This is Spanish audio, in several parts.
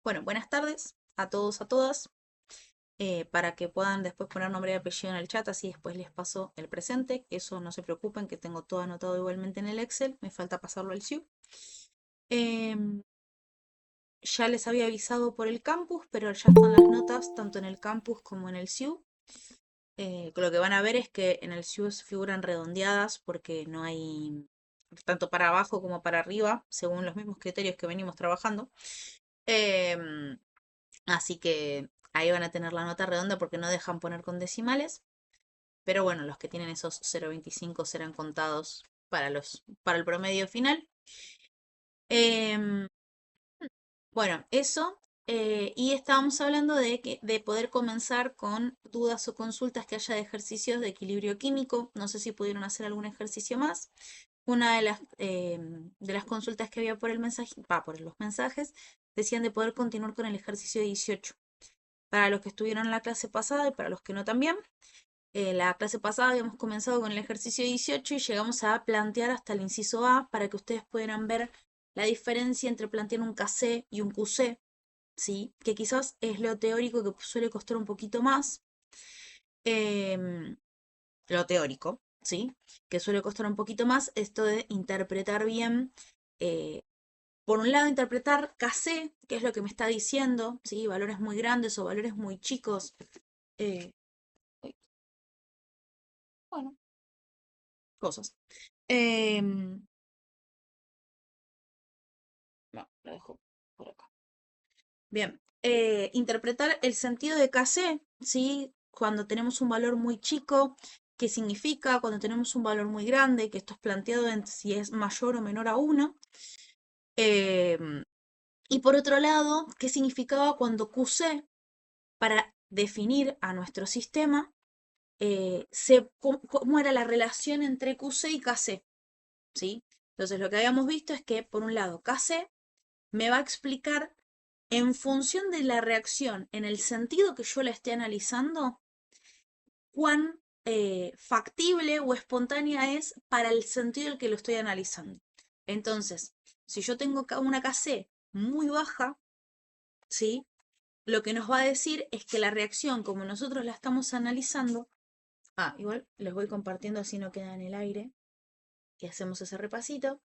Bueno, buenas tardes a todos, a todas, para que puedan después poner nombre y apellido en el chat, así después les paso el presente. Eso no se preocupen, que tengo todo anotado igualmente en el Excel, me falta pasarlo al SIU. Em, ya les había avisado por el campus, pero ya están las notas tanto en el campus como en el SIU. Lo que van a ver es que en el SIU figuran redondeadas porque no hay tanto para abajo como para arriba, según los mismos criterios que venimos trabajando. Em, Así que ahí van a tener la nota redonda porque no dejan poner con decimales. Pero bueno, los que tienen esos 0,25 serán contados para el promedio final. Em, bueno, eso. Y estábamos hablando de poder comenzar con dudas o consultas que haya de ejercicios de equilibrio químico. No sé si pudieron hacer algún ejercicio más. Una de las consultas que había por el mensaje, por los mensajes, decían de poder continuar con el ejercicio 18. Para los que estuvieron en la clase pasada y para los que no también. La clase pasada habíamos comenzado con el ejercicio 18 y llegamos a plantear hasta el inciso A para que ustedes pudieran ver la diferencia entre plantear un KC y un QC, ¿sí? Que quizás es lo teórico que suele costar un poquito más. Em, lo teórico, ¿sí? Que suele costar un poquito más esto de interpretar bien. eh, por un lado, interpretar KC, que es lo que me está diciendo, ¿sí? Valores muy grandes o valores muy chicos. eh, bueno, cosas. Em, no, lo dejo por acá. Bien, interpretar el sentido de KC, ¿sí? Cuando tenemos un valor muy chico, ¿qué significa? Cuando tenemos un valor muy grande, que esto es planteado en si es mayor o menor a 1. Em, y por otro lado, ¿qué significaba cuando QC, para definir a nuestro sistema, cómo era la relación entre QC y KC? ¿Sí? Entonces lo que habíamos visto es que, por un lado, KC me va a explicar en función de la reacción, en el sentido que yo la esté analizando, cuán factible o espontánea es para el sentido del que lo estoy analizando. Entonces, si yo tengo una KC muy baja, ¿sí? Lo que nos va a decir es que la reacción, como nosotros la estamos analizando, igual les voy compartiendo así no queda en el aire, y hacemos ese repasito.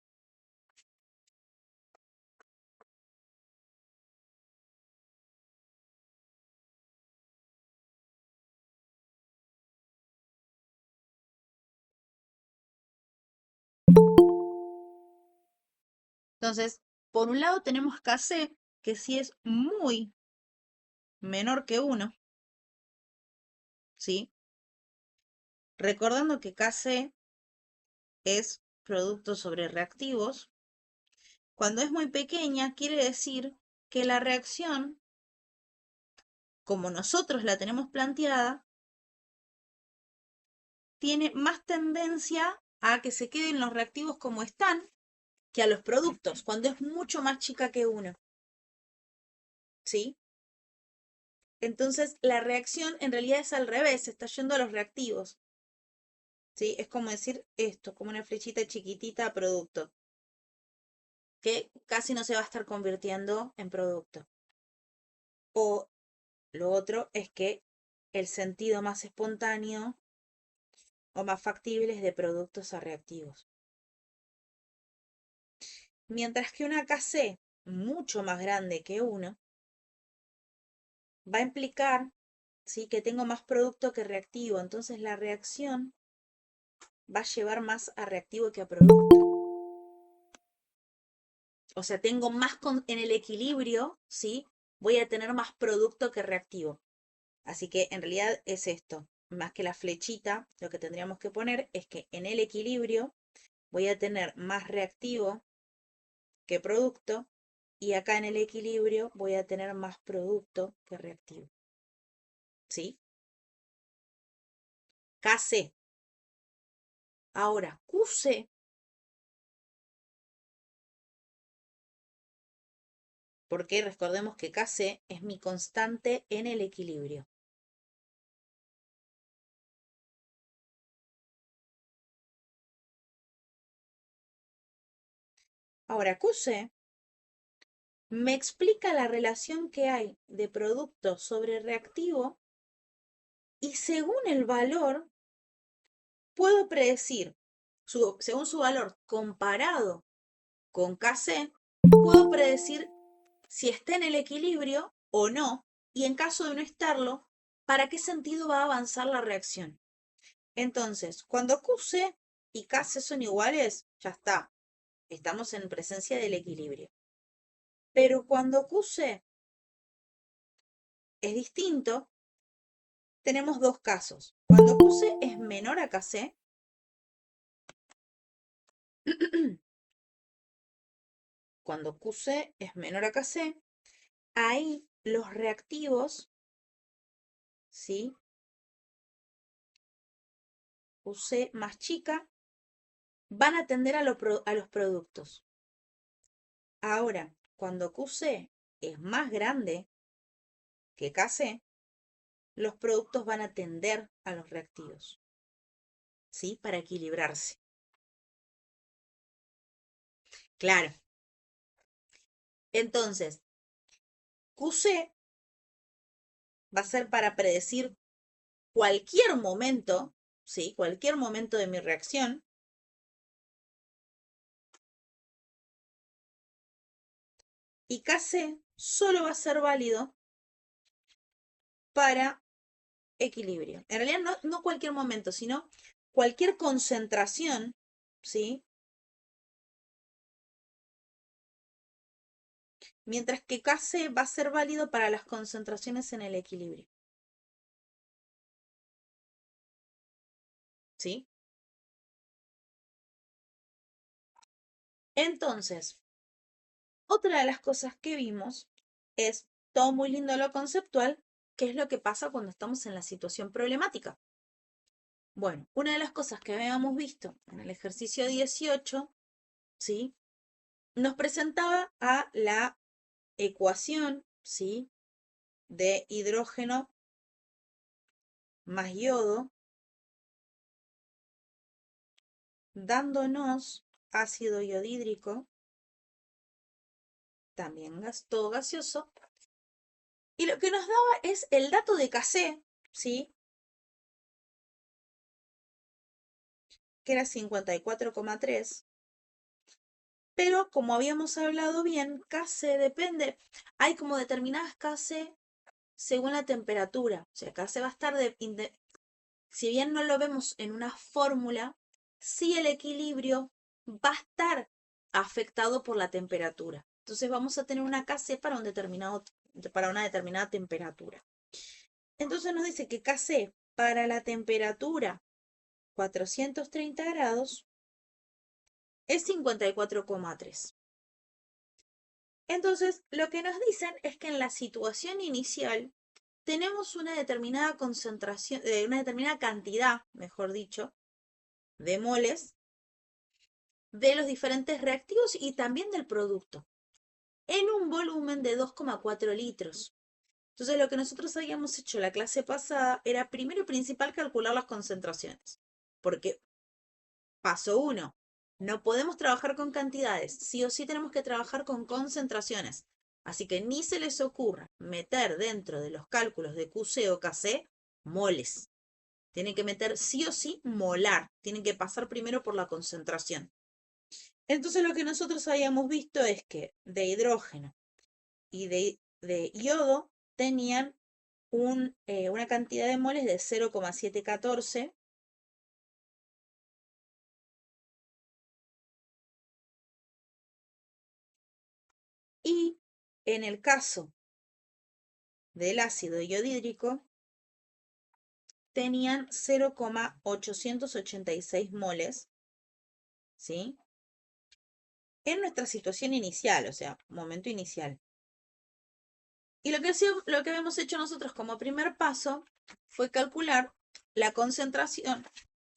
Entonces, por un lado tenemos KC, que si es muy menor que 1, ¿sí? Recordando que KC es producto sobre reactivos, cuando es muy pequeña quiere decir que la reacción, como nosotros la tenemos planteada, tiene más tendencia a que se queden los reactivos como están que a los productos, cuando es mucho más chica que 1, ¿sí? Entonces la reacción en realidad es al revés, se está yendo a los reactivos, ¿sí? Es como decir esto, como una flechita chiquitita a producto, que casi no se va a estar convirtiendo en producto. O lo otro es que el sentido más espontáneo o más factible es de productos a reactivos. Mientras que una KC mucho más grande que 1 va a implicar, ¿sí?, que tengo más producto que reactivo. Entonces la reacción va a llevar más a reactivo que a producto. O sea, tengo más en el equilibrio, ¿sí? Voy a tener más producto que reactivo. Así que en realidad es esto. Más que la flechita, lo que tendríamos que poner es que en el equilibrio voy a tener más reactivo que producto y acá en el equilibrio voy a tener más producto que reactivo. ¿Sí? KC. Ahora, QC, porque recordemos que KC es mi constante en el equilibrio. Ahora, QC me explica la relación que hay de producto sobre reactivo y según el valor puedo predecir, según su valor comparado con Kc, puedo predecir si está en el equilibrio o no, y en caso de no estarlo, para qué sentido va a avanzar la reacción. Entonces, cuando QC y Kc son iguales, ya está, estamos en presencia del equilibrio. Pero cuando QC es distinto, tenemos dos casos. Cuando QC es menor a Kc, cuando QC es menor a Kc, ahí los reactivos, ¿sí? QC más chica, van a tender a los productos. Ahora, cuando QC es más grande que Kc, los productos van a tender a los reactivos, ¿sí? Para equilibrarse. Claro. Entonces, QC va a ser para predecir cualquier momento, ¿sí? Cualquier momento de mi reacción. Y Kc solo va a ser válido para equilibrio. En realidad no cualquier momento, sino cualquier concentración, ¿sí? Mientras que Kc va a ser válido para las concentraciones en el equilibrio. ¿Sí? Entonces, otra de las cosas que vimos es todo muy lindo lo conceptual, que es lo que pasa cuando estamos en la situación problemática. Bueno, una de las cosas que habíamos visto en el ejercicio 18, ¿sí? Nos presentaba a la ecuación, ¿sí? De hidrógeno más yodo, dándonos ácido iodídrico, también todo gaseoso, y lo que nos daba es el dato de Kc, ¿sí? Que era 54,3, pero como habíamos hablado bien, Kc depende, hay como determinadas Kc según la temperatura, o sea, Kc va a estar, si bien no lo vemos en una fórmula, sí el equilibrio va a estar afectado por la temperatura. Entonces vamos a tener una Kc para una determinada temperatura. Entonces nos dice que Kc para la temperatura 430 grados es 54,3. Entonces, lo que nos dicen es que en la situación inicial tenemos una determinada concentración, una determinada cantidad, mejor dicho, de moles de los diferentes reactivos y también del producto, en un volumen de 2,4 litros. Entonces, lo que nosotros habíamos hecho la clase pasada era primero y principal calcular las concentraciones, porque paso 1, no podemos trabajar con cantidades, sí o sí tenemos que trabajar con concentraciones. Así que ni se les ocurra meter dentro de los cálculos de QC o KC moles. Tienen que meter sí o sí molar, tienen que pasar primero por la concentración. Entonces lo que nosotros habíamos visto es que de hidrógeno y de yodo tenían una cantidad de moles de 0,714 y en el caso del ácido iodídrico tenían 0,886 moles, ¿sí? En nuestra situación inicial, o sea, momento inicial. Y lo que habíamos hecho nosotros como primer paso fue calcular la concentración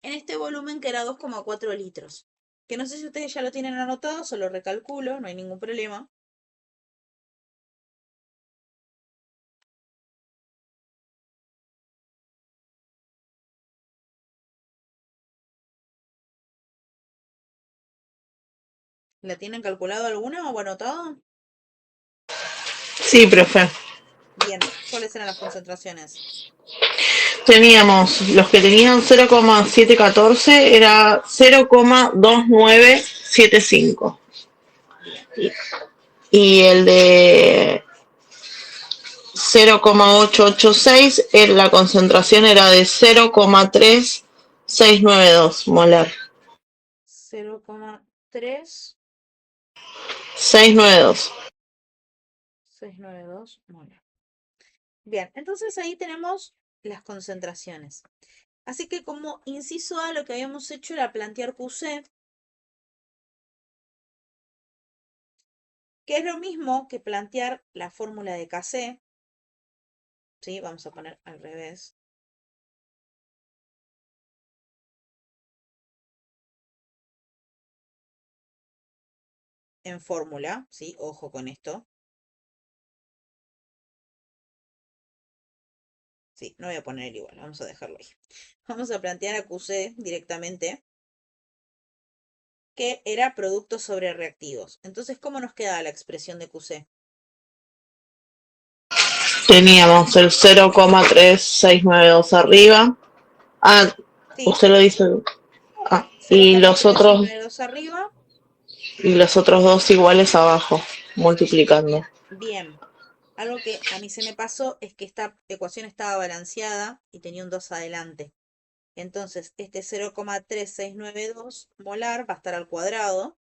en este volumen que era 2,4 litros. Que no sé si ustedes ya lo tienen anotado, solo recalculo, no hay ningún problema. ¿La tienen calculado alguna o anotado? Sí, profe. Bien, ¿cuáles eran las concentraciones? Teníamos los que tenían 0,714 era 0,2975 Bien, y el de 0,886 la concentración era de 0,3692 molar. 0,3692 692. molar. Bien, entonces ahí tenemos las concentraciones. Así que como inciso A, lo que habíamos hecho era plantear QC, que es lo mismo que plantear la fórmula de KC. ¿Sí? Vamos a poner al revés. En fórmula, ¿sí? Ojo con esto. Sí, no voy a poner el igual, vamos a dejarlo ahí. Vamos a plantear a QC directamente, que era productos sobre reactivos. Entonces, ¿cómo nos queda la expresión de QC? Teníamos el 0,3692 arriba. Ah, Sí, usted lo dice. Ah, arriba. y los otros dos iguales abajo, multiplicando. Bien. Algo que a mí se me pasó es que esta ecuación estaba balanceada y tenía un 2 adelante. Entonces, este 0,3692 molar va a estar al cuadrado.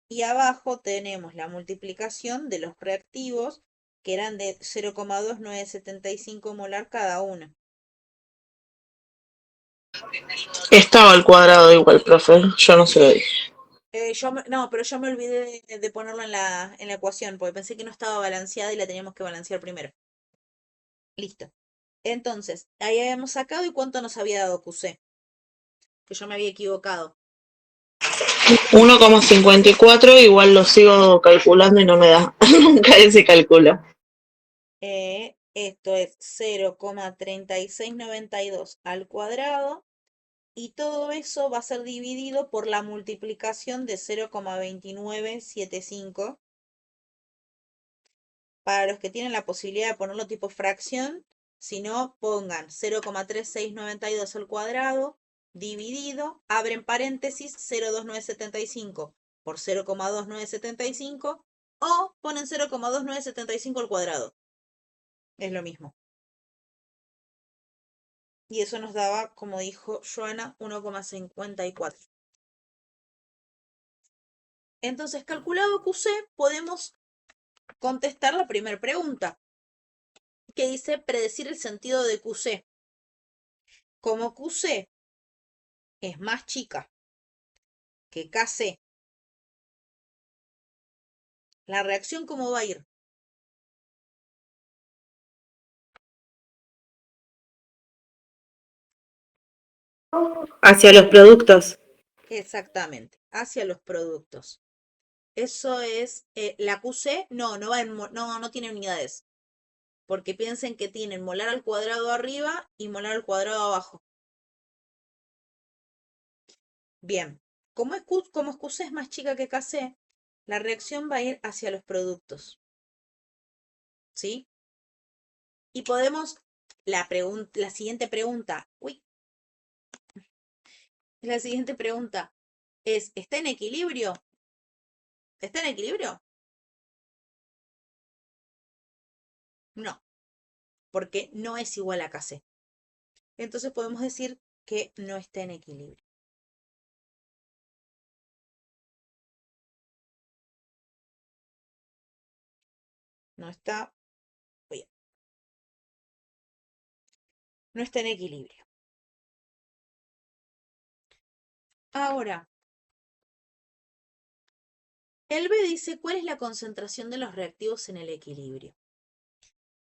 Y abajo tenemos la multiplicación de los reactivos, que eran de 0,2975 molar cada uno. Estaba al cuadrado igual, profe. Yo no se lo dije. No, pero yo me olvidé de ponerlo en la ecuación, porque pensé que no estaba balanceada y la teníamos que balancear primero. Listo. Entonces, ahí habíamos sacado y cuánto nos había dado QC, que yo me había equivocado. 1,54 igual lo sigo calculando y no me da. Nunca se calcula. Esto es 0,3692 al cuadrado y todo eso va a ser dividido por la multiplicación de 0,2975. Para los que tienen la posibilidad de ponerlo tipo fracción, si no, pongan 0,3692 al cuadrado dividido, abren paréntesis 0,2975 por 0,2975 o ponen 0,2975 al cuadrado. Es lo mismo. Y eso nos daba, como dijo Joana, 1,54. Entonces, calculado QC, podemos contestar la primera pregunta, que dice predecir el sentido de QC. Como QC es más chica que KC, la reacción cómo va a ir. Hacia los productos. Exactamente, hacia los productos. Eso es, la QC no va no tiene unidades, porque piensen que tienen molar al cuadrado arriba y molar al cuadrado abajo. Bien, como QC es más chica que KC, la reacción va a ir hacia los productos, ¿sí? Y podemos, la siguiente pregunta, la siguiente pregunta es, ¿está en equilibrio? ¿Está en equilibrio? No, porque no es igual a KC. Entonces podemos decir que no está en equilibrio. No está, bien, no está en equilibrio. Ahora, el B dice, ¿cuál es la concentración de los reactivos en el equilibrio?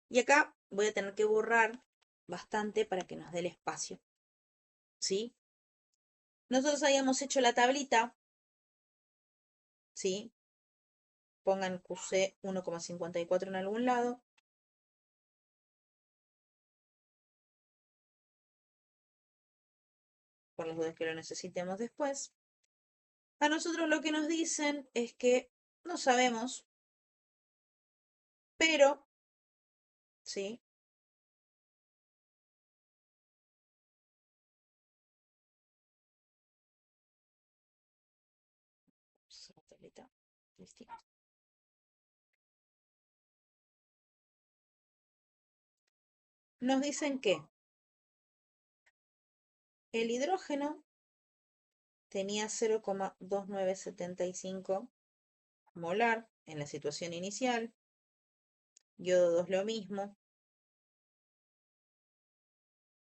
Y acá voy a tener que borrar bastante para que nos dé el espacio, ¿sí? Nosotros habíamos hecho la tablita, ¿sí? Pongan QC 1,54 en algún lado. Por las dudas que lo necesitemos después. A nosotros lo que nos dicen es que no sabemos pero, ¿sí? Nos dicen que el hidrógeno tenía 0,2975 molar en la situación inicial, yodo 2 lo mismo,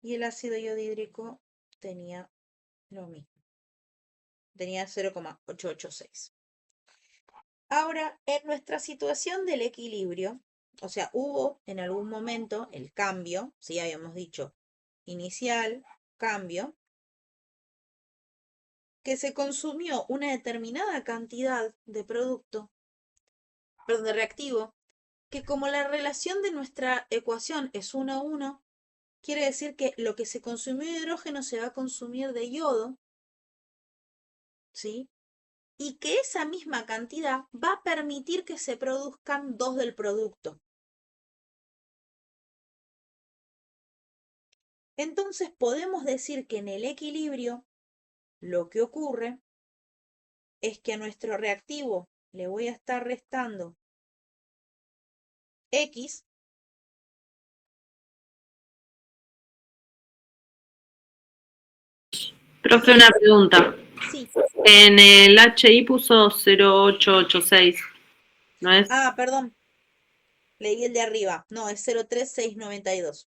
y el ácido yodhídrico tenía lo mismo, tenía 0,886. Ahora, en nuestra situación del equilibrio, o sea, hubo en algún momento el cambio, si habíamos dicho inicial, cambio, que se consumió una determinada cantidad de producto, perdón, de reactivo, que como la relación de nuestra ecuación es 1 a 1, quiere decir que lo que se consumió de hidrógeno se va a consumir de yodo, ¿sí? Y que esa misma cantidad va a permitir que se produzcan dos del producto. Entonces podemos decir que en el equilibrio lo que ocurre es que a nuestro reactivo le voy a estar restando X. Profe, Y una pregunta. sí. En el HI puso 0886, ¿no es? Ah, perdón. Leí el de arriba. No, es 03692.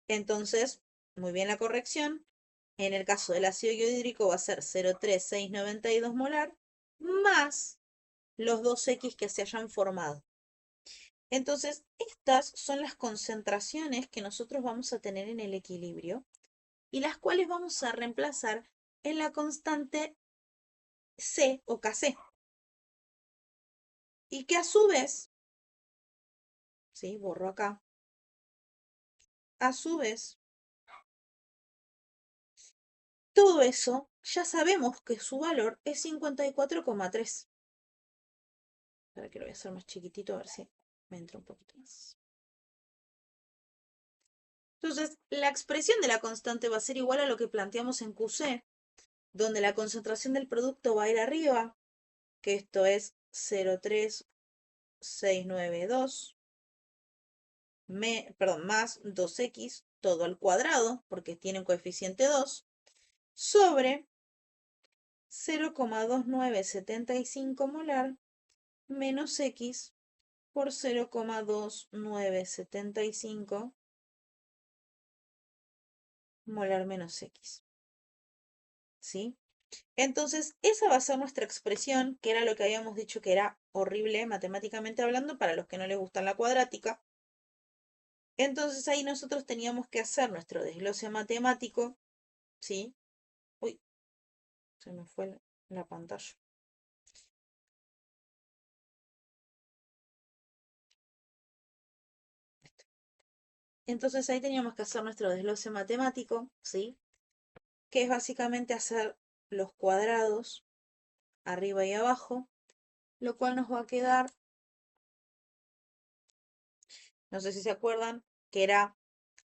Entonces, muy bien la corrección. En el caso del ácido yodhídrico va a ser 03692 molar más los 2X que se hayan formado. Entonces, estas son las concentraciones que nosotros vamos a tener en el equilibrio y las cuales vamos a reemplazar en la constante C o Kc. Y que a su vez, ¿sí? Borro acá, a su vez, todo eso ya sabemos que su valor es 54,3. Ahora que lo voy a hacer más chiquitito a ver si me entra un poquito más. Entonces, la expresión de la constante va a ser igual a lo que planteamos en QC, donde la concentración del producto va a ir arriba, que esto es 03692, más 2x todo al cuadrado, porque tiene un coeficiente 2, sobre 0,2975 molar menos x por 0,2975 molar menos x. ¿Sí? Entonces, esa va a ser nuestra expresión, que era lo que habíamos dicho que era horrible matemáticamente hablando para los que no les gustan la cuadrática. Entonces ahí nosotros teníamos que hacer nuestro desglose matemático, ¿sí? Uy, se me fue la pantalla. Entonces ahí teníamos que hacer nuestro desglose matemático, ¿sí? Que es básicamente hacer los cuadrados arriba y abajo, lo cual nos va a quedar, no sé si se acuerdan, que era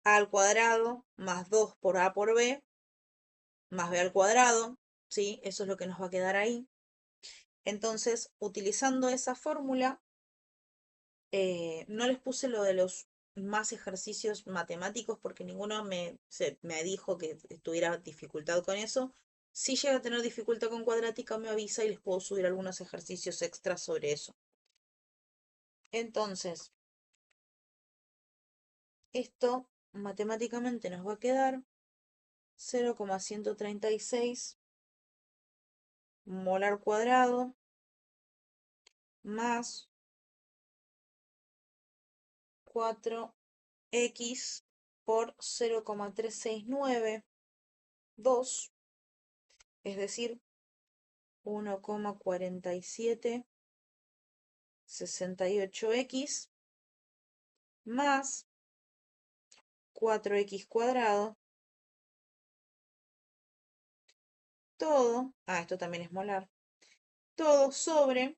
a al cuadrado más 2 por a por b más b al cuadrado, ¿sí? Eso es lo que nos va a quedar ahí. Entonces, utilizando esa fórmula, no les puse lo de los más ejercicios matemáticos porque ninguno me dijo que tuviera dificultad con eso. Si llega a tener dificultad con cuadrática, me avisa y les puedo subir algunos ejercicios extras sobre eso. Entonces, esto matemáticamente nos va a quedar 0,136 molar cuadrado más 4x por 0,3692, es decir, 1,4768x más 4x cuadrado. todo, esto también es molar, todo sobre,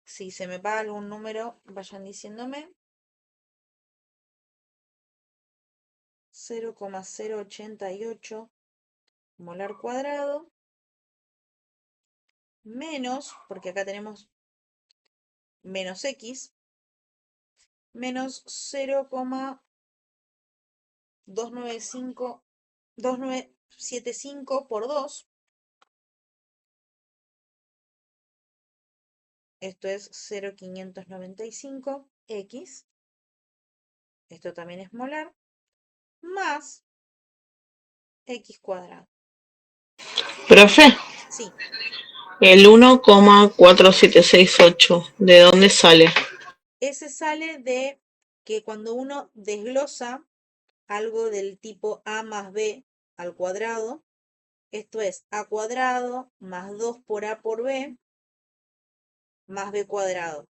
si se me va algún número, vayan diciéndome, 0,088 molar cuadrado, menos, porque acá tenemos menos x, menos 0,2975 por 2, esto es 0,595x, esto también es molar, más x cuadrado. Profe, Sí, el 1,4768, ¿de dónde sale? ese sale de que cuando uno desglosa algo del tipo a más b al cuadrado, esto es a cuadrado más 2 por a por b más b cuadrado.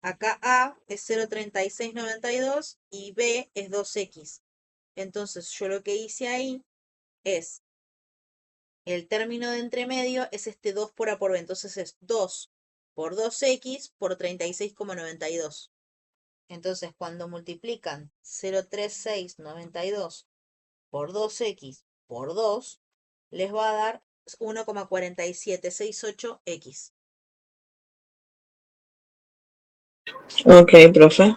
Acá a es 0,3692 y b es 2x. Entonces yo lo que hice ahí es, el término de entre medio es este 2 por a por b. Entonces es 2 por 2x por 36,92. Entonces cuando multiplican 0,3692 por 2x por 2, les va a dar 1,4768x. Ok, profe.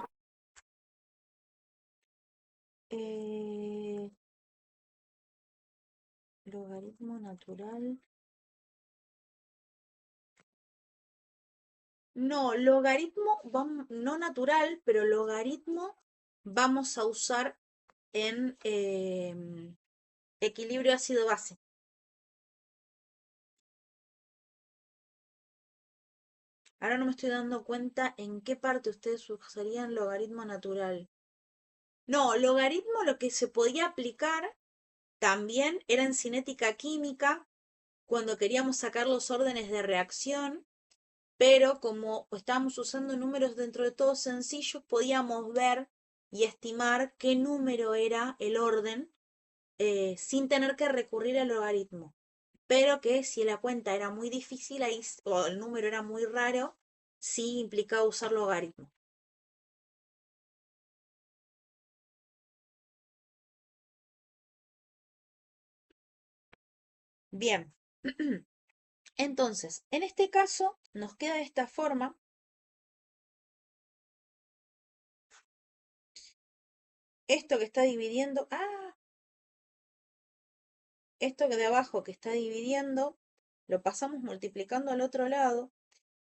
Logaritmo natural. No, logaritmo, no natural, pero logaritmo vamos a usar en equilibrio ácido-base. Ahora no me estoy dando cuenta en qué parte ustedes usarían logaritmo natural. No, logaritmo lo que se podía aplicar también era en cinética química, cuando queríamos sacar los órdenes de reacción, pero como estábamos usando números dentro de todo sencillos, podíamos ver y estimar qué número era el orden sin tener que recurrir al logaritmo. Pero que si la cuenta era muy difícil ahí, o el número era muy raro, sí implicaba usar logaritmo. Bien, entonces, en este caso nos queda de esta forma. Esto que está dividiendo, esto que de abajo que está dividiendo, lo pasamos multiplicando al otro lado.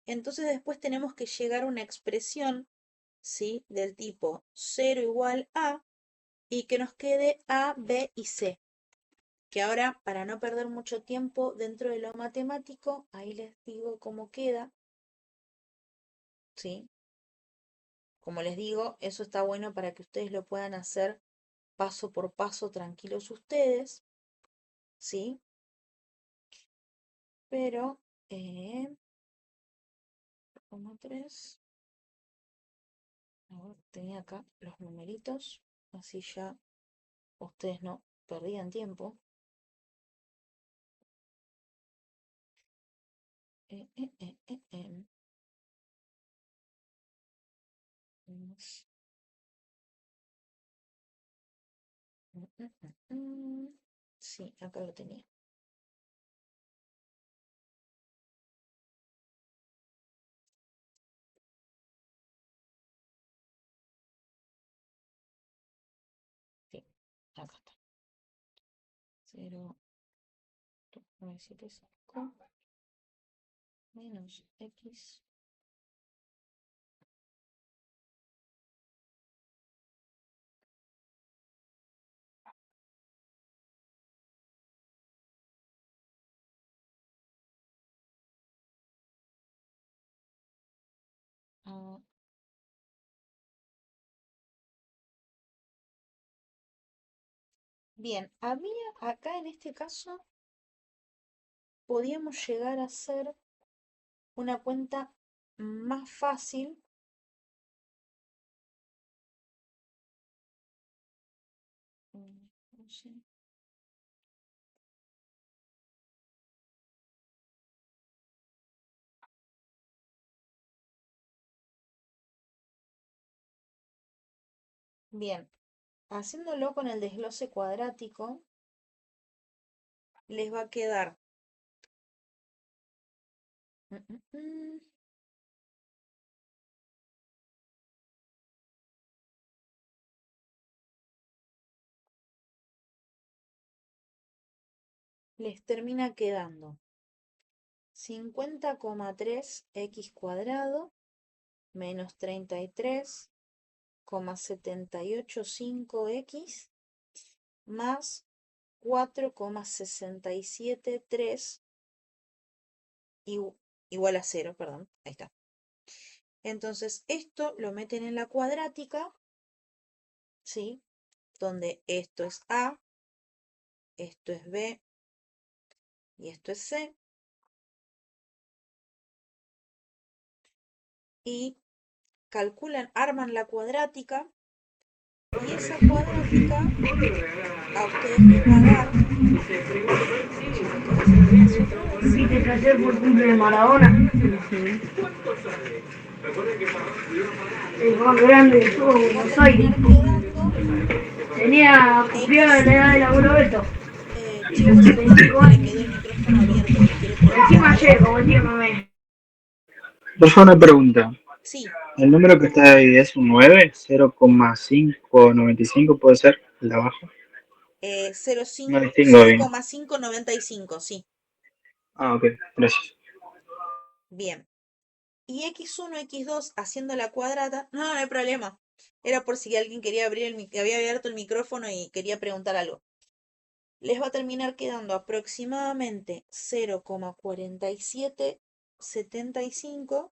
Entonces después tenemos que llegar a una expresión, ¿sí? Del tipo 0 igual a, y que nos quede a, b y c. Que ahora, para no perder mucho tiempo dentro de lo matemático, ahí les digo cómo queda, ¿sí? Como les digo, eso está bueno para que ustedes lo puedan hacer paso por paso tranquilos ustedes, ¿sí? Pero, 3, tenía acá los numeritos, así ya ustedes no perdían tiempo. Sí, acá lo tenía. Sí, acá está. 0,975 menos x. Bien, había acá en este caso, podíamos llegar a hacer una cuenta más fácil. No sé. Bien, haciéndolo con el desglose cuadrático, les va a quedar mm, mm, mm, les termina quedando 50,3x cuadrado menos 33,785x más 4,673 igual a 0, perdón, ahí está. Entonces esto lo meten en la cuadrática, ¿sí? Donde esto es A, esto es B y esto es C. Y calculan, arman la cuadrática y esa cuadrática a ustedes les va a dar. Se me quedó sin espacio otra vez. ¿Viste que ayer fue el cumple de Maradona? El más grande de todo Les va a Buenos Aires. terminar quedando Tenía cumplido la edad del abuelo Beto. chicos, acá me quedó el micrófono abierto que quiere Encima preguntar ayer, algo. como el tío Mamé. Yo una pregunta. Sí, ¿El número que está ahí es un 9? ¿0,595 puede ser? ¿El de abajo? No distingo bien. 0,595, sí. Ah, ok, gracias. Bien. Y x1, x2 haciendo la cuadrada, no hay problema. Era por si alguien quería abrir había abierto el micrófono y quería preguntar algo. Les va a terminar quedando aproximadamente 0,4775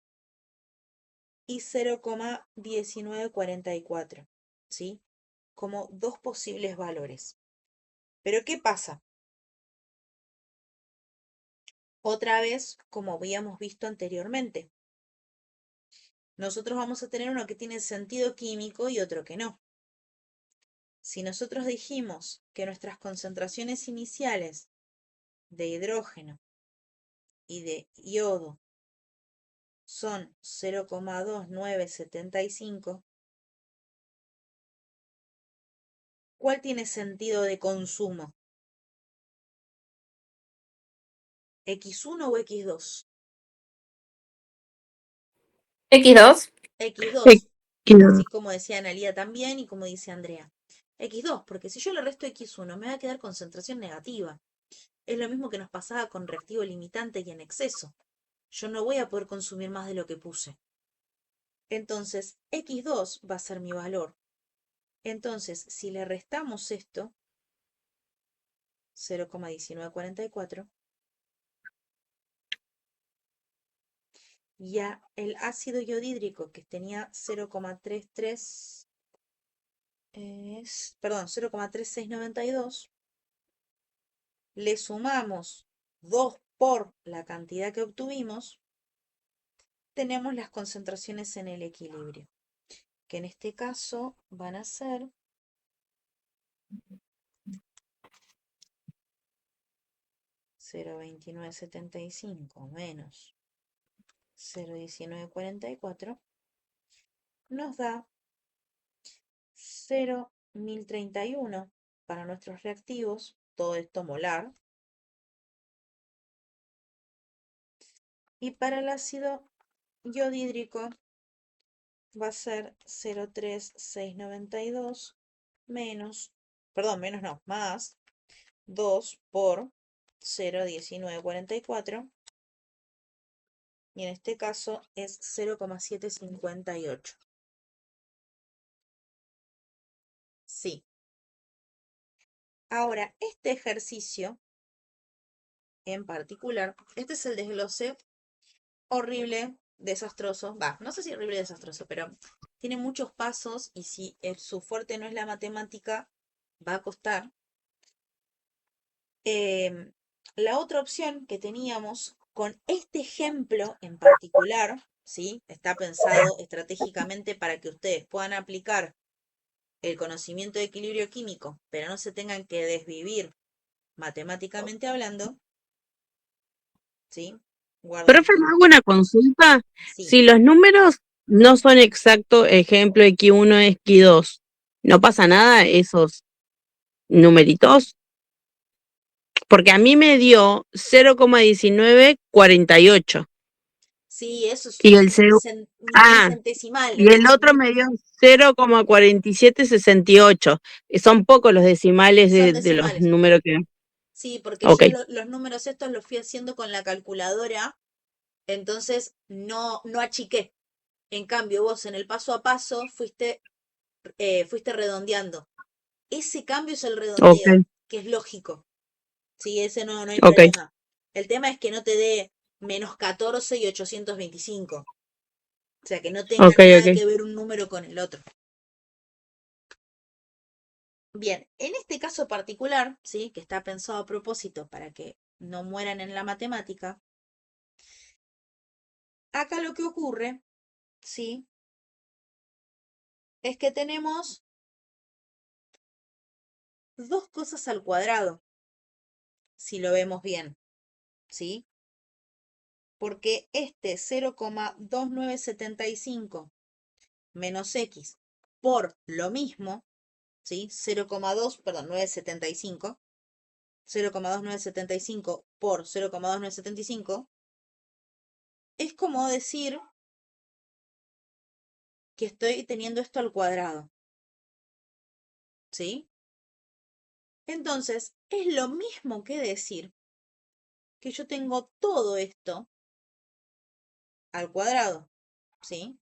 y 0,1944, ¿sí? Como dos posibles valores. Pero ¿qué pasa? Otra vez, como habíamos visto anteriormente, nosotros vamos a tener uno que tiene sentido químico y otro que no. Si nosotros dijimos que nuestras concentraciones iniciales de hidrógeno y de yodo son 0,2975, ¿cuál tiene sentido de consumo? ¿X1 o X2? X2. X2, X2. así como decía Analía también y como dice Andrea. X2, porque si yo le resto X1 me va a quedar concentración negativa. Es lo mismo que nos pasaba con reactivo limitante y en exceso. Yo no voy a poder consumir más de lo que puse. Entonces, X2 va a ser mi valor. Entonces, si le restamos esto, 0,1944, ya el ácido iodídrico que tenía 0,33, perdón, 0,3692, le sumamos 2 por la cantidad que obtuvimos, tenemos las concentraciones en el equilibrio, que en este caso van a ser 0,2975 menos 0,1944 nos da 0,1031 para nuestros reactivos, todo esto molar. Y para el ácido iodídrico va a ser 0,3692 menos, perdón, menos no, más 2 por 0,1944. Y en este caso es 0,758. Sí. Ahora, este ejercicio en particular, este es el desglose horrible, desastroso. Va, no sé si horrible, desastroso, pero tiene muchos pasos y si su fuerte no es la matemática, va a costar. La otra opción que teníamos con este ejemplo en particular, ¿sí? Está pensado estratégicamente para que ustedes puedan aplicar el conocimiento de equilibrio químico, pero no se tengan que desvivir matemáticamente hablando, ¿sí? Guarden Profe, esto. me hago una consulta. Sí, Si los números no son exactos, ejemplo X1, X2, ¿No pasa nada esos numeritos? Porque a mí me dio 0,1948. Sí, eso es Y el cero, ah, milicentesimal. y el otro me dio 0,4768. Son pocos los decimales Son de los decimales. números que. Sí, porque Ok, yo los números estos los fui haciendo con la calculadora, entonces no achiqué. En cambio, vos en el paso a paso fuiste redondeando. Ese cambio es el ok, redondeo, que es lógico. Sí, ese no hay ok, problema. El tema es que no te dé -14 y 825. O sea, que no tenga ok, nada ok. que ver un número con el otro. Bien, en este caso particular, ¿sí? Que está pensado a propósito para que no mueran en la matemática, acá lo que ocurre, ¿sí? Es que tenemos dos cosas al cuadrado, si lo vemos bien, ¿sí? Porque este 0,2975 menos x por lo mismo, ¿sí? 0,2975 por 0,2975 es como decir que estoy teniendo esto al cuadrado, ¿sí? Entonces, es lo mismo que decir que yo tengo todo esto al cuadrado, ¿sí?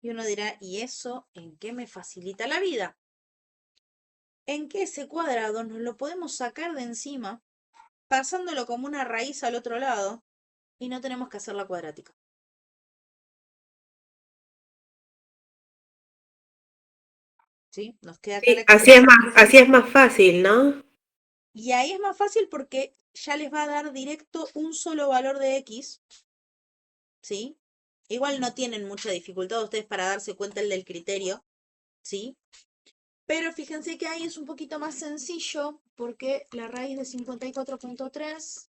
Y uno dirá, ¿y eso en qué me facilita la vida? En que ese cuadrado nos lo podemos sacar de encima, pasándolo como una raíz al otro lado, y no tenemos que hacer la cuadrática. ¿Sí? Nos queda acá la Sí, expresión. así es más fácil, ¿no? Y ahí es más fácil porque ya les va a dar directo un solo valor de x, ¿sí? Igual no tienen mucha dificultad ustedes para darse cuenta el del criterio, ¿sí? Pero fíjense que ahí es un poquito más sencillo porque la raíz de 54.3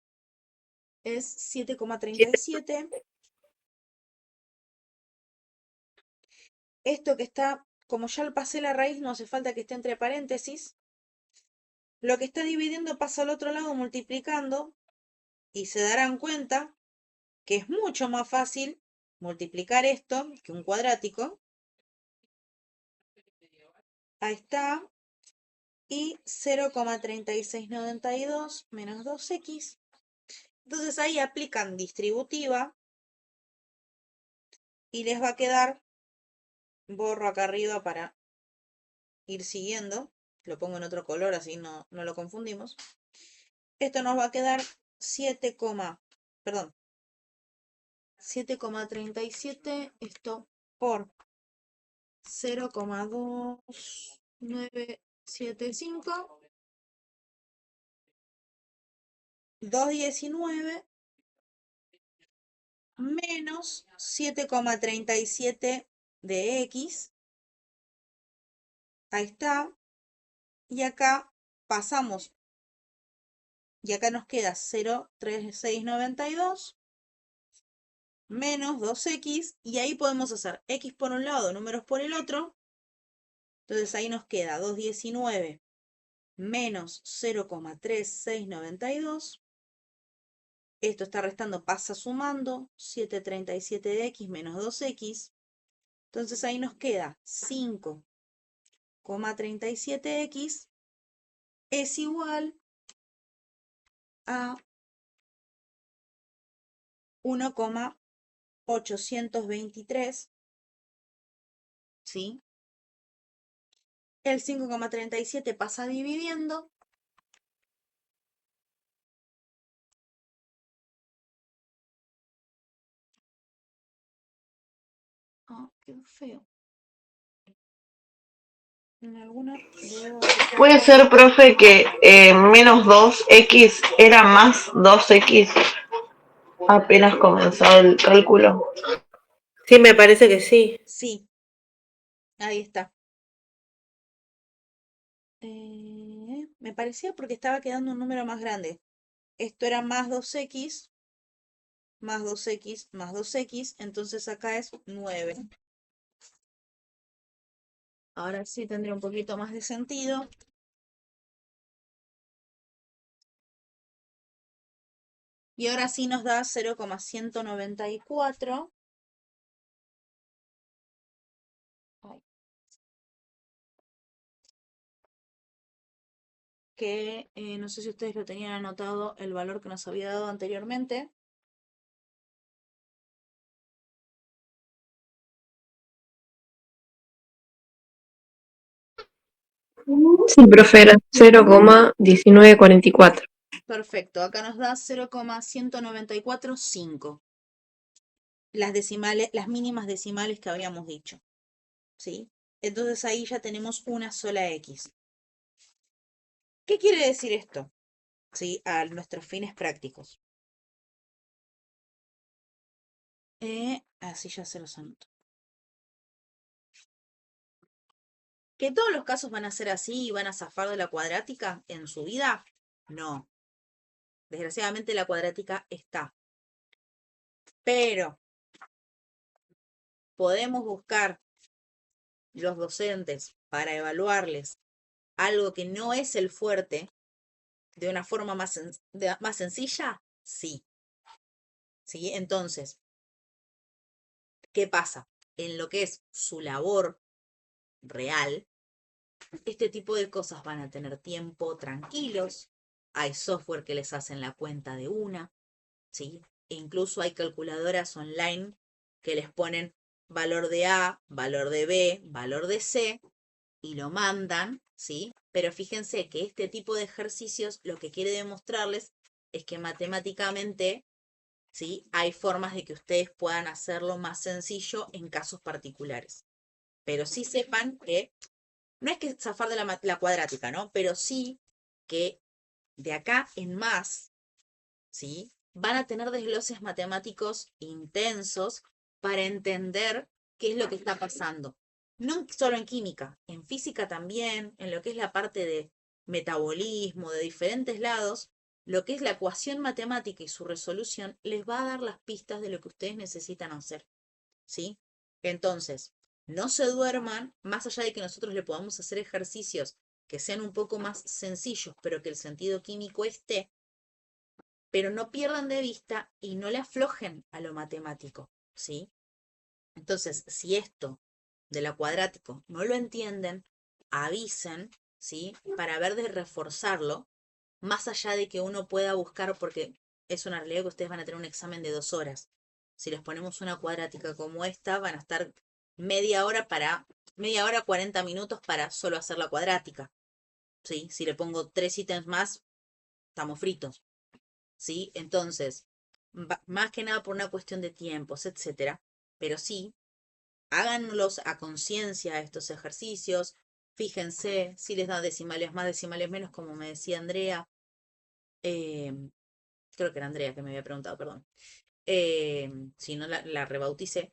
es 7,37. Esto que está, como ya pasé la raíz, no hace falta que esté entre paréntesis. Lo que está dividiendo pasa al otro lado multiplicando y se darán cuenta que es mucho más fácil multiplicar esto que un cuadrático. Ahí está. Y 0,3692 menos 2x. Entonces ahí aplican distributiva y les va a quedar, borro acá arriba para ir siguiendo, lo pongo en otro color así no lo confundimos. Esto nos va a quedar 7,37, esto por 0,2975, 219 menos 7,37 de x. Ahí está. Y acá pasamos. Y acá nos queda 0,3692 menos 2x. Y ahí podemos hacer x por un lado, números por el otro. Entonces ahí nos queda 219 menos 0,3692. Esto está restando, pasa sumando. 737 de x menos 2x. Entonces ahí nos queda 5,37x es igual a 1,823, ¿sí? El 5,37 pasa dividiendo. Ah, qué feo. En alguna debe haber Puede puesto. ser, profe, que menos 2x era más 2x apenas comenzado el cálculo. Sí, me parece que sí. Sí, ahí está. Me parecía porque estaba quedando un número más grande. Esto era más 2x más 2x más 2x, entonces acá es 9. Ahora sí tendría un poquito más de sentido. Y ahora sí nos da 0,194. Ay. Que no sé si ustedes lo tenían anotado, el valor que nos había dado anteriormente. Sí, profe, era 0,1944. Perfecto, acá nos da 0,1945. Las decimales, las mínimas decimales que habíamos dicho. ¿Sí? Entonces ahí ya tenemos una sola X. ¿Qué quiere decir esto? ¿Sí? A nuestros fines prácticos. Así ya se los anoto. ¿Que todos los casos van a ser así y van a zafar de la cuadrática en su vida? No. Desgraciadamente la cuadrática está. Pero podemos buscar los docentes para evaluarles algo que no es el fuerte de una forma más sencilla. Sí. ¿Sí? Entonces, ¿qué pasa? En lo que es su labor real, este tipo de cosas van a tener tiempo tranquilos. Hay software que les hacen la cuenta de una, ¿sí? E incluso hay calculadoras online que les ponen valor de A, valor de B, valor de C y lo mandan, ¿sí? Pero fíjense que este tipo de ejercicios lo que quiere demostrarles es que matemáticamente, ¿sí? Hay formas de que ustedes puedan hacerlo más sencillo en casos particulares. Pero sí sepan que no es que zafar de la cuadrática, ¿no? Pero sí que de acá en más, ¿sí? Van a tener desgloses matemáticos intensos para entender qué es lo que está pasando. No solo en química, en física también, en lo que es la parte de metabolismo, de diferentes lados, lo que es la ecuación matemática y su resolución les va a dar las pistas de lo que ustedes necesitan hacer, ¿sí? Entonces, no se duerman, más allá de que nosotros le podamos hacer ejercicios que sean un poco más sencillos, pero que el sentido químico esté, pero no pierdan de vista y no le aflojen a lo matemático, ¿sí? Entonces, si esto de la cuadrático no lo entienden, avisen, ¿sí? Para ver de reforzarlo, más allá de que uno pueda buscar, porque es una realidad que ustedes van a tener un examen de 2 horas. Si les ponemos una cuadrática como esta, van a estar media hora, 40 minutos para solo hacer la cuadrática, ¿sí? Si le pongo 3 ítems más, estamos fritos, ¿sí? Entonces, más que nada por una cuestión de tiempos, etcétera, pero sí, háganlos a conciencia estos ejercicios, fíjense si les da decimales más, decimales menos, como me decía Andrea, creo que era Andrea que me había preguntado, perdón, si no la rebauticé,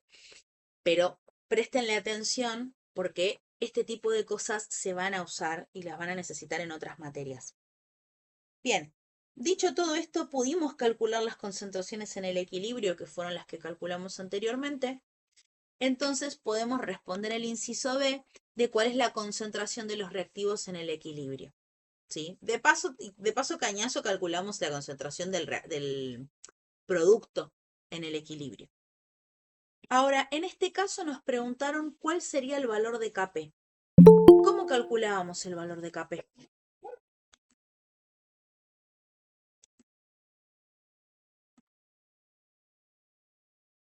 pero préstenle atención porque este tipo de cosas se van a usar y las van a necesitar en otras materias. Bien, dicho todo esto, pudimos calcular las concentraciones en el equilibrio, que fueron las que calculamos anteriormente. Entonces podemos responder el inciso B de cuál es la concentración de los reactivos en el equilibrio. ¿Sí? De paso cañazo calculamos la concentración del producto en el equilibrio. Ahora, en este caso nos preguntaron cuál sería el valor de Kp. ¿Cómo calculábamos el valor de Kp?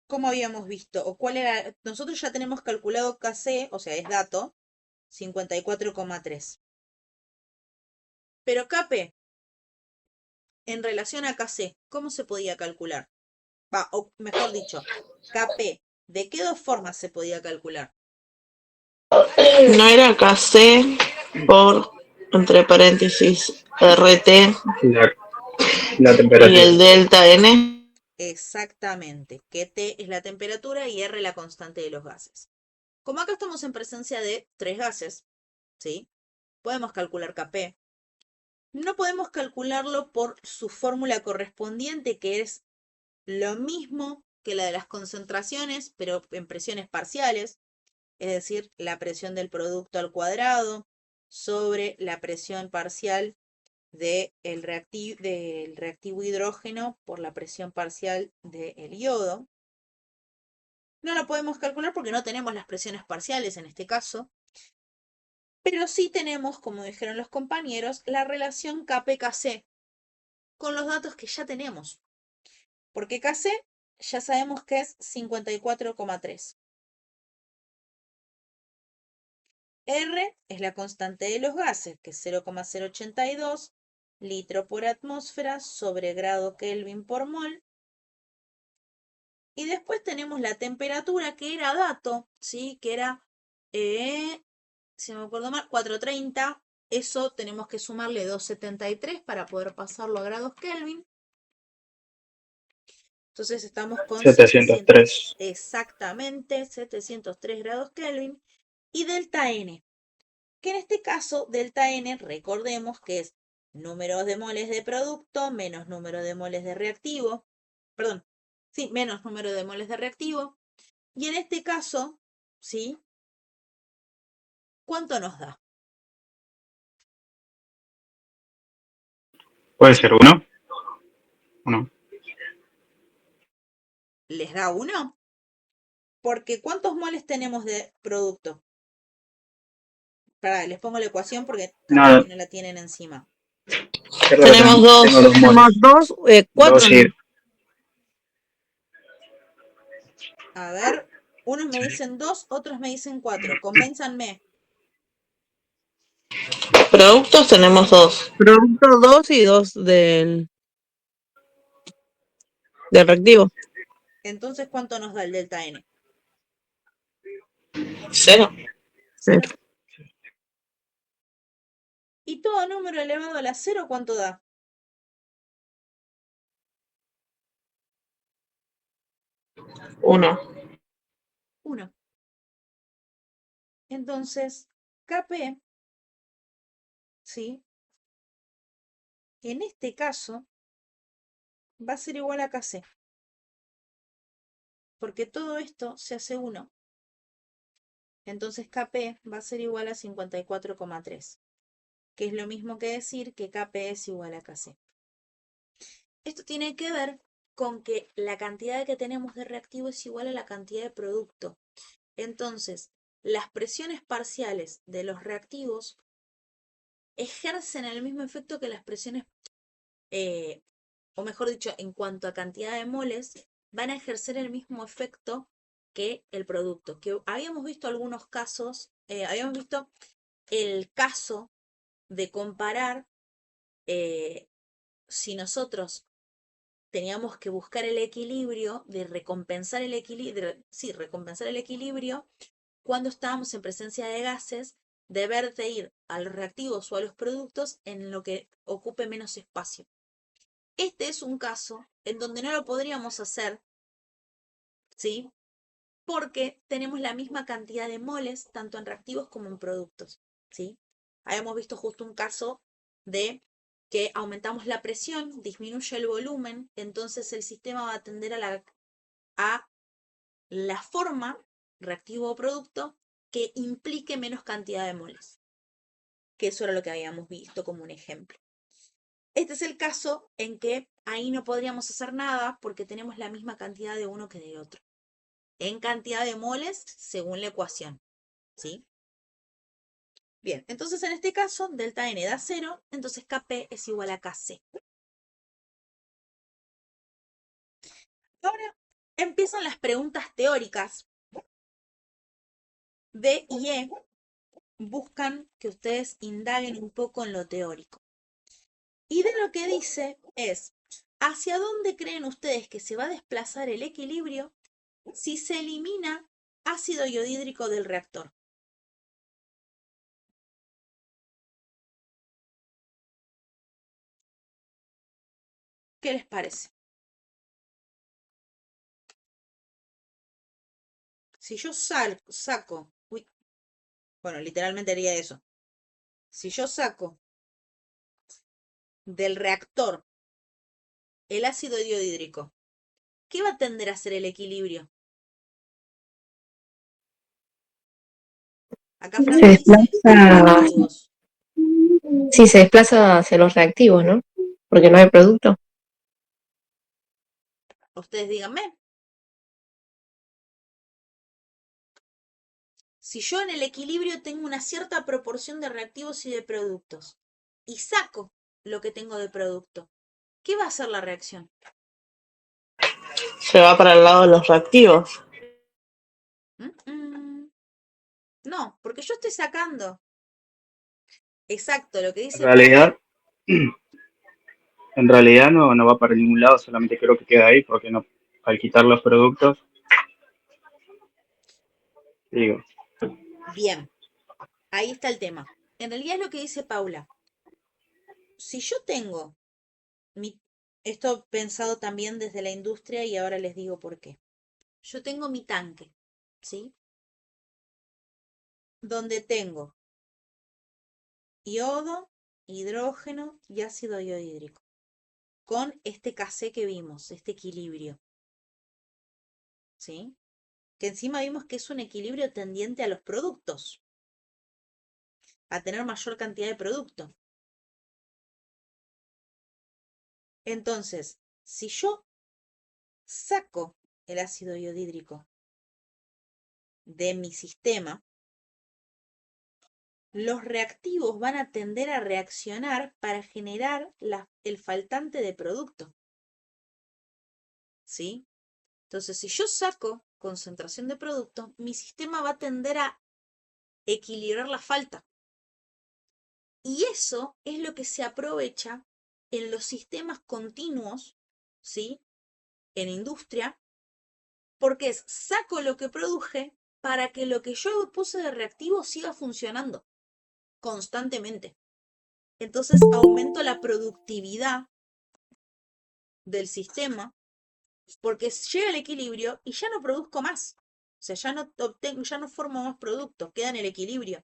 ¿Cómo habíamos visto? ¿O cuál era? Nosotros ya tenemos calculado Kc, o sea, es dato, 54,3. Pero Kp, en relación a Kc, ¿cómo se podía calcular? O mejor dicho, Kp, ¿de qué 2 formas se podía calcular? No era KC por, entre paréntesis, RT La y temperatura. el delta N. Exactamente, que T es la temperatura y R la constante de los gases. Como acá estamos en presencia de 3 gases, ¿sí? Podemos calcular Kp. No podemos calcularlo por su fórmula correspondiente, que es lo mismo que la de las concentraciones, pero en presiones parciales, es decir, la presión del producto al cuadrado sobre la presión parcial del reactivo hidrógeno por la presión parcial del yodo. No lo podemos calcular porque no tenemos las presiones parciales en este caso, pero sí tenemos, como dijeron los compañeros, la relación Kp-Kc con los datos que ya tenemos. Porque Kc ya sabemos que es 54,3. R es la constante de los gases, que es 0,082 litro por atmósfera sobre grado Kelvin por mol. Y después tenemos la temperatura, que era dato, ¿sí? Que era, si no me acuerdo mal, 430. Eso tenemos que sumarle 273 para poder pasarlo a grados Kelvin. Entonces estamos con 703. exactamente 703 grados Kelvin. Y delta N, que en este caso delta N, recordemos que es número de moles de producto menos número de moles de reactivo. Perdón, sí, menos número de moles de reactivo. Y en este caso, ¿sí? ¿Cuánto nos da? ¿Puede ser 1? 1. ¿Les da 1? Porque ¿cuántos moles tenemos de producto? Pará, les pongo la ecuación porque capaz Nada, que no la tienen encima. Tenemos dos. tengo 2 Tenemos moles. dos, cuatro. 2 y... A ver, unos me dicen 2, otros me dicen 4. Convénzanme. Productos tenemos 2. Producto 2 y 2 del reactivo. Entonces, ¿cuánto nos da el delta N? 0. 0. ¿Y todo número elevado a la 0 cuánto da? 1. 1. Entonces, Kp, ¿sí? En este caso, va a ser igual a Kc. Porque todo esto se hace 1. Entonces Kp va a ser igual a 54,3. Que es lo mismo que decir que Kp es igual a Kc. Esto tiene que ver con que la cantidad que tenemos de reactivo es igual a la cantidad de producto. Entonces, las presiones parciales de los reactivos ejercen el mismo efecto que las presiones, o mejor dicho, en cuanto a cantidad de moles, van a ejercer el mismo efecto que el producto. Que habíamos visto algunos casos, habíamos visto el caso de comparar si nosotros teníamos que buscar el equilibrio, de recompensar el equilibrio, recompensar el equilibrio cuando estábamos en presencia de gases, deber de ir a los reactivos o a los productos en lo que ocupe menos espacio. Este es un caso en donde no lo podríamos hacer, ¿sí? Porque tenemos la misma cantidad de moles, tanto en reactivos como en productos, ¿sí? Habíamos visto justo un caso de que aumentamos la presión, disminuye el volumen, entonces el sistema va a tender a la forma, reactivo o producto, que implique menos cantidad de moles. Que eso era lo que habíamos visto como un ejemplo. Este es el caso en que ahí no podríamos hacer nada porque tenemos la misma cantidad de uno que de otro. En cantidad de moles según la ecuación, ¿sí? Bien, entonces en este caso, delta N da 0, entonces Kp es igual a Kc. Ahora empiezan las preguntas teóricas. D y E buscan que ustedes indaguen un poco en lo teórico. Y de lo que dice es, ¿hacia dónde creen ustedes que se va a desplazar el equilibrio si se elimina ácido iodídrico del reactor? ¿Qué les parece? Si yo saco, bueno, literalmente haría eso. Si yo saco del reactor el ácido iodídrico ¿qué va a tender a ser el equilibrio? Acá Fran Se me dice desplaza, reactivos. sí, se desplaza hacia los reactivos, ¿no? Porque no hay producto. Ustedes díganme. Si yo en el equilibrio tengo una cierta proporción de reactivos y de productos y saco lo que tengo de producto, ¿qué va a hacer la reacción? Se va para el lado de los reactivos. No, porque yo estoy sacando. Exacto, lo que En dice Paula. realidad, en realidad no va para ningún lado, solamente creo que queda ahí porque no, al quitar los productos, digo, Bien, ahí está el tema. En realidad es lo que dice Paula. Si yo tengo esto pensado también desde la industria y ahora les digo por qué. Yo tengo mi tanque, ¿sí? Donde tengo yodo, hidrógeno y ácido iohídrico. Con este KC que vimos, este equilibrio, ¿sí? Que encima vimos que es un equilibrio tendiente a los productos, a tener mayor cantidad de producto. Entonces, si yo saco el ácido iohídrico de mi sistema, los reactivos van a tender a reaccionar para generar el faltante de producto. ¿Sí? Entonces, si yo saco concentración de producto, mi sistema va a tender a equilibrar la falta. Y eso es lo que se aprovecha en los sistemas continuos, ¿sí? En industria, porque es saco lo que produje para que lo que yo puse de reactivo siga funcionando constantemente. Entonces aumento la productividad del sistema porque llega el equilibrio y ya no produzco más. O sea, ya no formo más productos, queda en el equilibrio.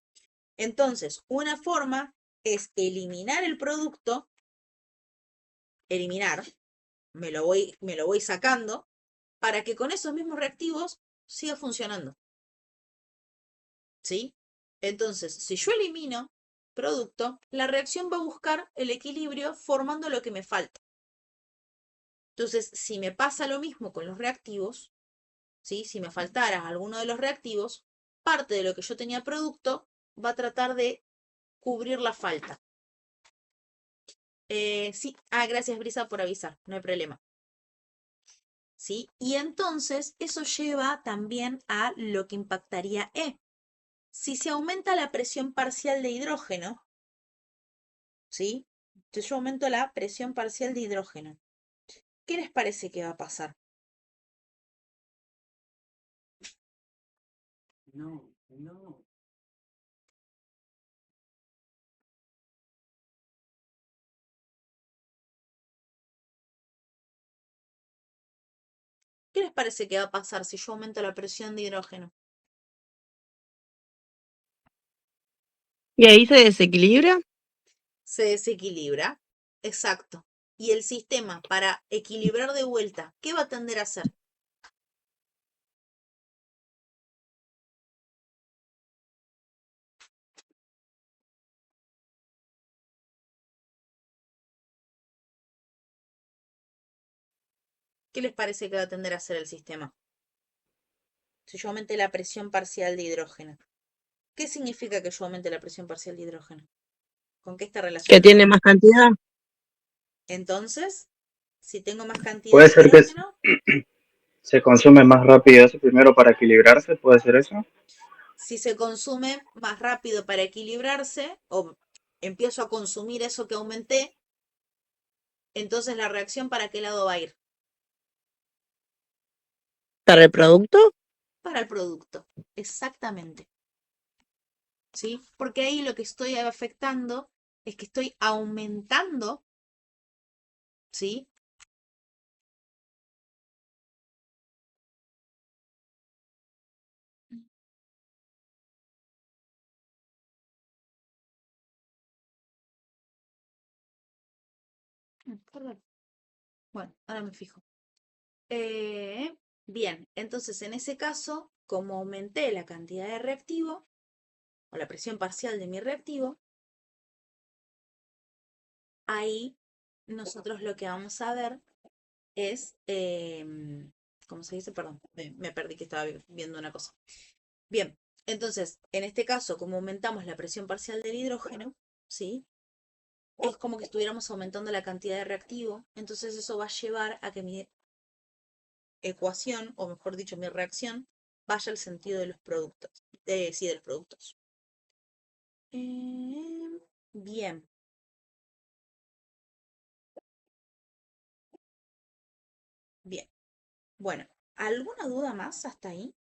Entonces, una forma es eliminar el producto, eliminar, me lo voy sacando, para que con esos mismos reactivos siga funcionando. ¿Sí? Entonces, si yo elimino producto, la reacción va a buscar el equilibrio formando lo que me falta. Entonces, si me pasa lo mismo con los reactivos, ¿sí? Si me faltara alguno de los reactivos, parte de lo que yo tenía producto va a tratar de cubrir la falta. Sí, gracias Brisa por avisar, no hay problema. ¿Sí? Y entonces eso lleva también a lo que impactaría E. Si se aumenta la presión parcial de hidrógeno, ¿sí? Entonces yo aumento la presión parcial de hidrógeno. ¿Qué les parece que va a pasar? ¿Qué les parece que va a pasar si yo aumento la presión de hidrógeno? Y ahí se desequilibra. Se desequilibra. Exacto. Y el sistema, para equilibrar de vuelta, ¿qué va a tender a hacer? ¿Qué les parece que va a tender a hacer el sistema? Si yo aumente la presión parcial de hidrógeno. ¿Qué significa que yo aumente la presión parcial de hidrógeno? ¿Con qué está Que relacionado? tiene más cantidad. Entonces, si tengo más cantidad puede de ser que hidrógeno, se consume más rápido eso primero para equilibrarse, puede ser eso. si se consume más rápido para equilibrarse, o empiezo a consumir eso que aumenté, entonces la reacción ¿para qué lado va a ir? ¿Para el producto? Para el producto. Exactamente. ¿Sí? Porque ahí lo que estoy afectando es que estoy aumentando, ¿sí? Perdón. Bueno, ahora me fijo. Bien, entonces en ese caso, como aumenté la cantidad de reactivo, o la presión parcial de mi reactivo, ahí nosotros lo que vamos a ver es, ¿cómo se dice? Perdón, me perdí que estaba viendo una cosa. Bien, entonces, en este caso, como aumentamos la presión parcial del hidrógeno, ¿sí? Es como que estuviéramos aumentando la cantidad de reactivo, entonces eso va a llevar a que mi ecuación, o mejor dicho, mi reacción, vaya al sentido de los productos. Sí, de los productos. Bien. Bien. Bueno, ¿alguna duda más hasta ahí?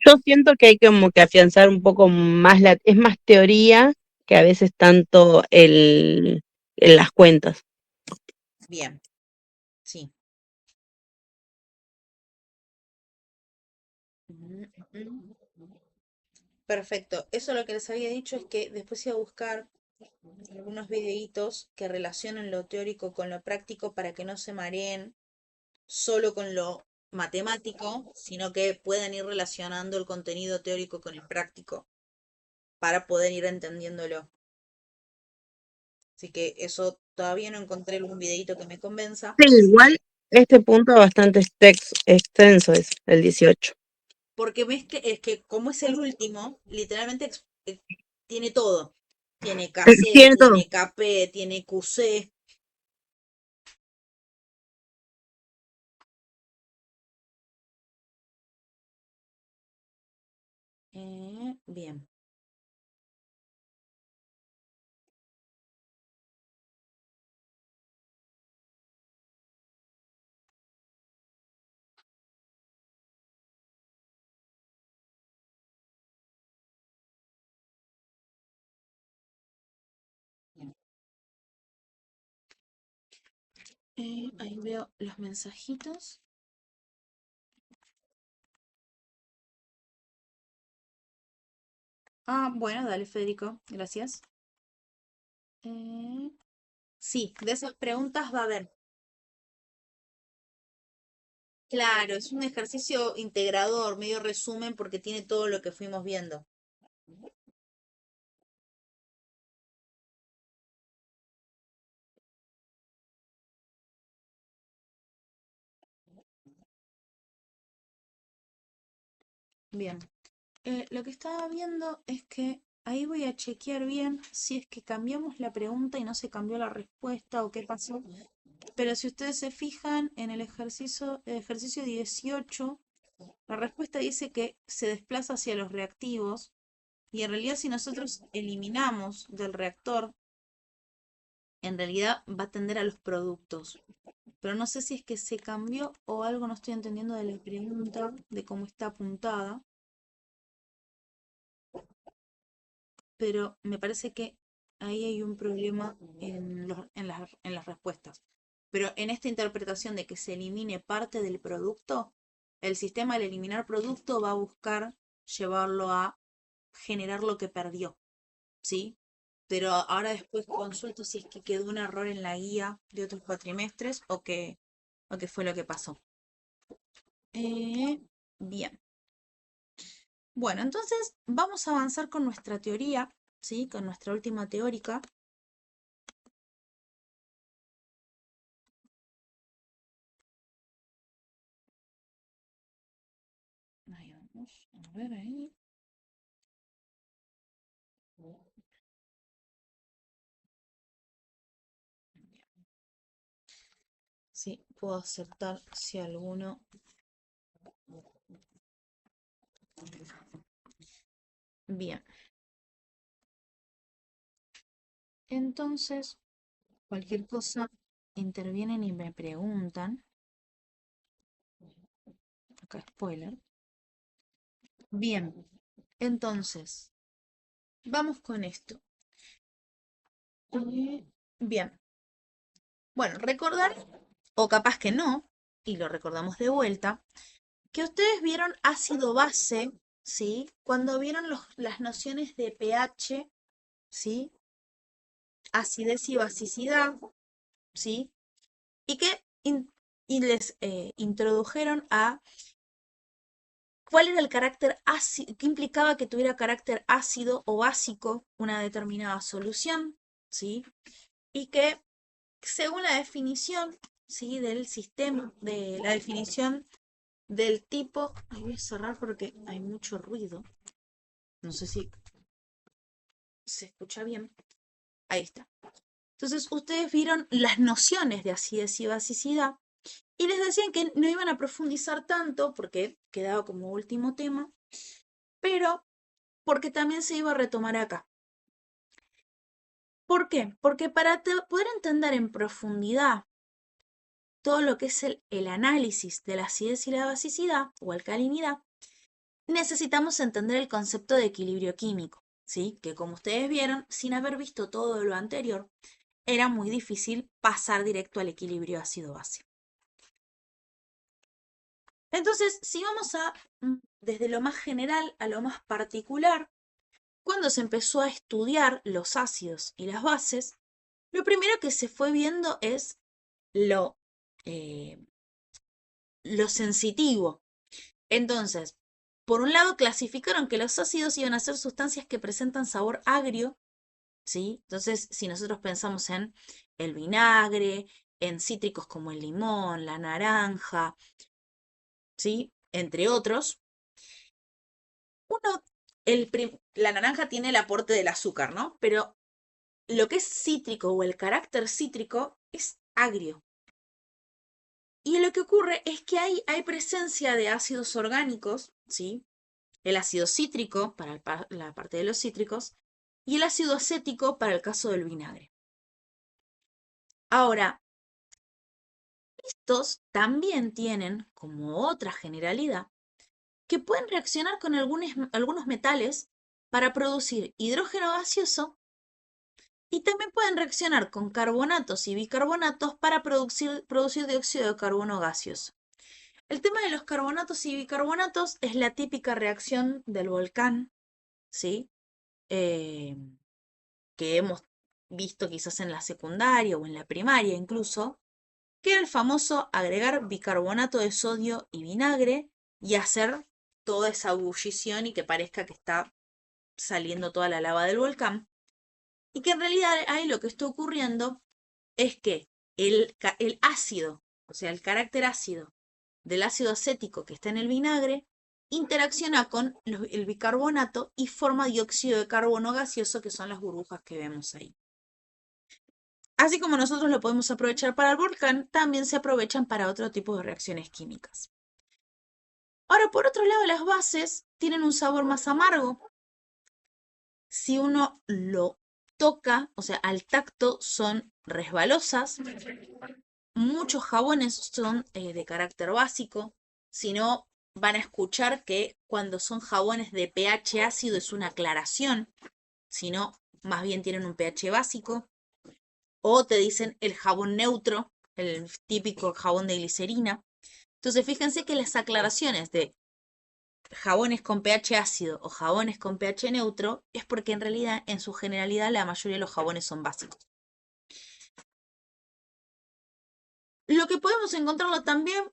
Yo siento que hay como que afianzar un poco más es más teoría que a veces tanto en las cuentas. Bien, sí. Perfecto. Eso lo que les había dicho es que después iba a buscar algunos videitos que relacionen lo teórico con lo práctico para que no se mareen solo con lo matemático, sino que puedan ir relacionando el contenido teórico con el práctico para poder ir entendiéndolo. Así que eso todavía no encontré algún videito que me convenza, Sí, igual este punto bastante extenso es el 18. porque es que como es el último, literalmente tiene todo. Tiene KC, Tiene todo. tiene KP, tiene QC. Bien. Bien. Ahí veo los mensajitos. Ah, bueno, dale, Federico. Gracias. Sí, de esas preguntas va a haber. Claro, es un ejercicio integrador, medio resumen, porque tiene todo lo que fuimos viendo. Bien. Lo que estaba viendo es que ahí voy a chequear bien si es que cambiamos la pregunta y no se cambió la respuesta o qué pasó. Pero si ustedes se fijan en el ejercicio 18, la respuesta dice que se desplaza hacia los reactivos y en realidad si nosotros eliminamos del reactor, en realidad va a tender a los productos. Pero no sé si es que se cambió o algo no estoy entendiendo de la pregunta, de cómo está apuntada. Pero me parece que ahí hay un problema en las respuestas. Pero en esta interpretación de que se elimine parte del producto, el sistema al eliminar producto va a buscar llevarlo a generar lo que perdió, ¿sí? Pero ahora después consulto si es que quedó un error en la guía de otros cuatrimestres o qué fue lo que pasó. Bien. Bueno, entonces vamos a avanzar con nuestra teoría, ¿sí? Con nuestra última teórica. Ahí vamos, a ver ahí. Sí, puedo aceptar si alguno. Bien. Entonces, cualquier cosa, intervienen y me preguntan. Acá spoiler. Bien. Entonces, vamos con esto. Bien. Bueno, recordar, o capaz que no, y lo recordamos de vuelta, que ustedes vieron ácido base ¿sí? Cuando vieron las nociones de pH, ¿sí? Acidez y basicidad, ¿sí? Y que y les introdujeron a cuál era el carácter ácido, qué implicaba que tuviera carácter ácido o básico una determinada solución, ¿sí? Y que según la definición, ¿sí? Del sistema, de la definición del tipo, ay, voy a cerrar porque hay mucho ruido, no sé si se escucha bien, ahí está. Entonces ustedes vieron las nociones de acidez y basicidad y les decían que no iban a profundizar tanto porque quedaba como último tema, pero porque también se iba a retomar acá. ¿Por qué? Porque para poder entender en profundidad todo lo que es el análisis de la acidez y la basicidad o alcalinidad, necesitamos entender el concepto de equilibrio químico, ¿sí? Que como ustedes vieron, sin haber visto todo lo anterior, era muy difícil pasar directo al equilibrio ácido-base. Entonces, si vamos desde lo más general a lo más particular, cuando se empezó a estudiar los ácidos y las bases, lo primero que se fue viendo es lo sensitivo. Entonces, por un lado, clasificaron que los ácidos iban a ser sustancias que presentan sabor agrio, ¿sí? Entonces, si nosotros pensamos en el vinagre, en cítricos como el limón, la naranja, ¿sí? Entre otros, la naranja tiene el aporte del azúcar, ¿no? Pero lo que es cítrico o el carácter cítrico es agrio. Y lo que ocurre es que hay presencia de ácidos orgánicos, ¿sí? El ácido cítrico para la parte de los cítricos y el ácido acético para el caso del vinagre. Ahora, estos también tienen como otra generalidad que pueden reaccionar con algunos metales para producir hidrógeno gaseoso y también pueden reaccionar con carbonatos y bicarbonatos para producir dióxido de carbono gaseoso. El tema de los carbonatos y bicarbonatos es la típica reacción del volcán, ¿sí? Que hemos visto quizás en la secundaria o en la primaria incluso, que era el famoso agregar bicarbonato de sodio y vinagre y hacer toda esa ebullición y que parezca que está saliendo toda la lava del volcán. Y que en realidad ahí lo que está ocurriendo es que el ácido, o sea, el carácter ácido del ácido acético que está en el vinagre, interacciona con el bicarbonato y forma dióxido de carbono gaseoso, que son las burbujas que vemos ahí. Así como nosotros lo podemos aprovechar para el volcán, también se aprovechan para otro tipo de reacciones químicas. Ahora, por otro lado, las bases tienen un sabor más amargo. Si uno lo toca, o sea, al tacto, son resbalosas. Muchos jabones son de carácter básico. Si no, van a escuchar que cuando son jabones de pH ácido es una aclaración. Si no, más bien tienen un pH básico. O te dicen el jabón neutro, el típico jabón de glicerina. Entonces, fíjense que las aclaraciones de jabones con pH ácido o jabones con pH neutro es porque en realidad, en su generalidad, la mayoría de los jabones son básicos. Lo que podemos encontrarlo también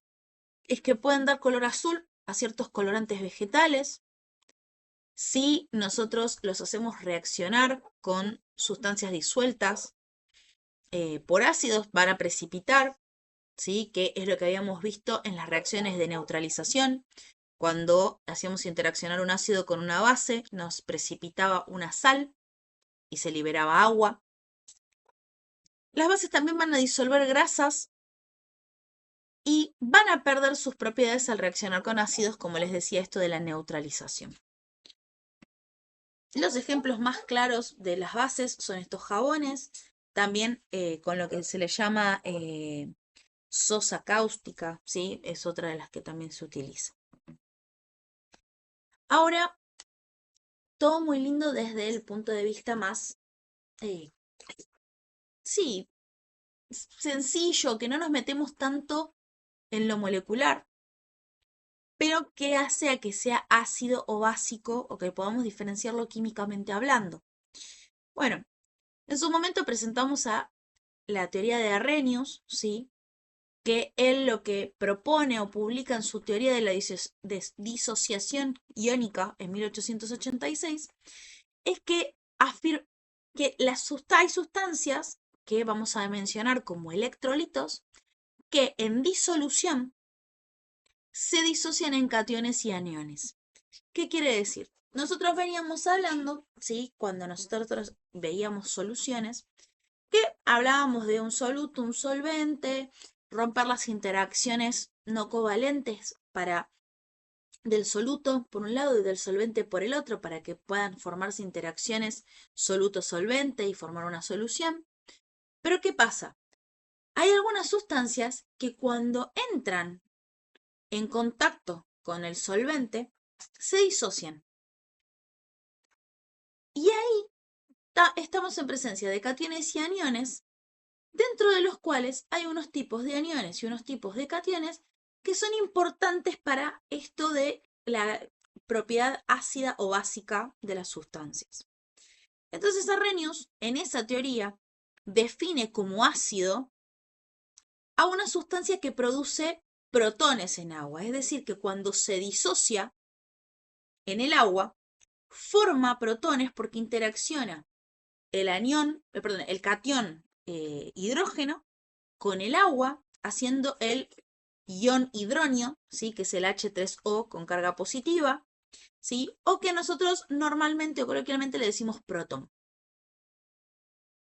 es que pueden dar color azul a ciertos colorantes vegetales. Si nosotros los hacemos reaccionar con sustancias disueltas por ácidos, van a precipitar, ¿sí? Que es lo que habíamos visto en las reacciones de neutralización. Cuando hacíamos interaccionar un ácido con una base, nos precipitaba una sal y se liberaba agua. Las bases también van a disolver grasas y van a perder sus propiedades al reaccionar con ácidos, como les decía, esto de la neutralización. Los ejemplos más claros de las bases son estos jabones, también con lo que se le llama sosa cáustica, ¿sí? Es otra de las que también se utiliza. Ahora, todo muy lindo desde el punto de vista más, sí, sencillo, que no nos metemos tanto en lo molecular. pero que hace a que sea ácido o básico o que podamos diferenciarlo químicamente hablando. Bueno, en su momento presentamos a la teoría de Arrhenius, ¿sí? Que él lo que propone o publica en su teoría de la disociación iónica en 1886 es que afirma que hay sustancias que vamos a mencionar como electrolitos que en disolución se disocian en cationes y aniones. ¿Qué quiere decir? Nosotros veníamos hablando, ¿sí? Cuando nosotros veíamos soluciones, que hablábamos de un soluto, un solvente, romper las interacciones no covalentes del soluto por un lado y del solvente por el otro para que puedan formarse interacciones soluto-solvente y formar una solución. Pero ¿qué pasa? Hay algunas sustancias que cuando entran en contacto con el solvente se disocian. Y ahí estamos en presencia de cationes y aniones, dentro de los cuales hay unos tipos de aniones y unos tipos de cationes que son importantes para esto de la propiedad ácida o básica de las sustancias. Entonces Arrhenius, en esa teoría, define como ácido a una sustancia que produce protones en agua, es decir, que cuando se disocia en el agua, forma protones porque interacciona el catión hidrógeno con el agua, haciendo el ion hidronio, ¿sí? Que es el H3O con carga positiva, ¿sí? O que nosotros normalmente o coloquialmente le decimos protón.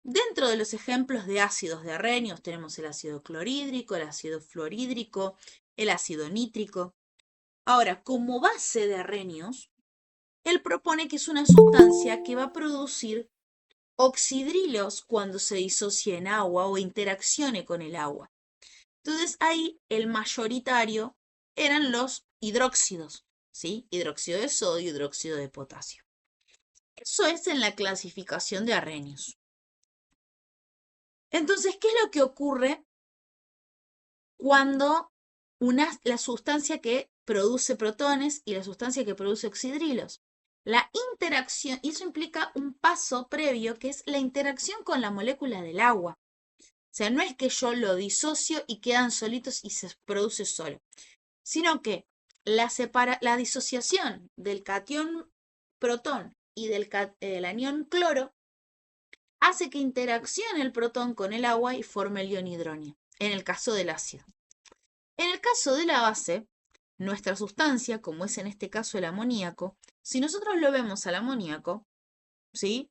Dentro de los ejemplos de ácidos de Arrhenius tenemos el ácido clorhídrico, el ácido fluorhídrico, el ácido nítrico. Ahora, como base de Arrhenius, él propone que es una sustancia que va a producir oxidrilos cuando se disocie en agua o interaccione con el agua. Entonces ahí el mayoritario eran los hidróxidos, ¿sí? Hidróxido de sodio, hidróxido de potasio. Eso es en la clasificación de Arrhenius. Entonces, ¿qué es lo que ocurre cuando la sustancia que produce protones y la sustancia que produce oxidrilos? La interacción, y eso implica un paso previo que es la interacción con la molécula del agua. O sea, no es que yo lo disocio y quedan solitos y se produce solo, sino que la disociación del catión protón y del anión cloro hace que interaccione el protón con el agua y forme el ion hidrógeno, en el caso del ácido. En el caso de la base, nuestra sustancia, como es en este caso el amoníaco, si nosotros lo vemos al amoníaco, ¿sí?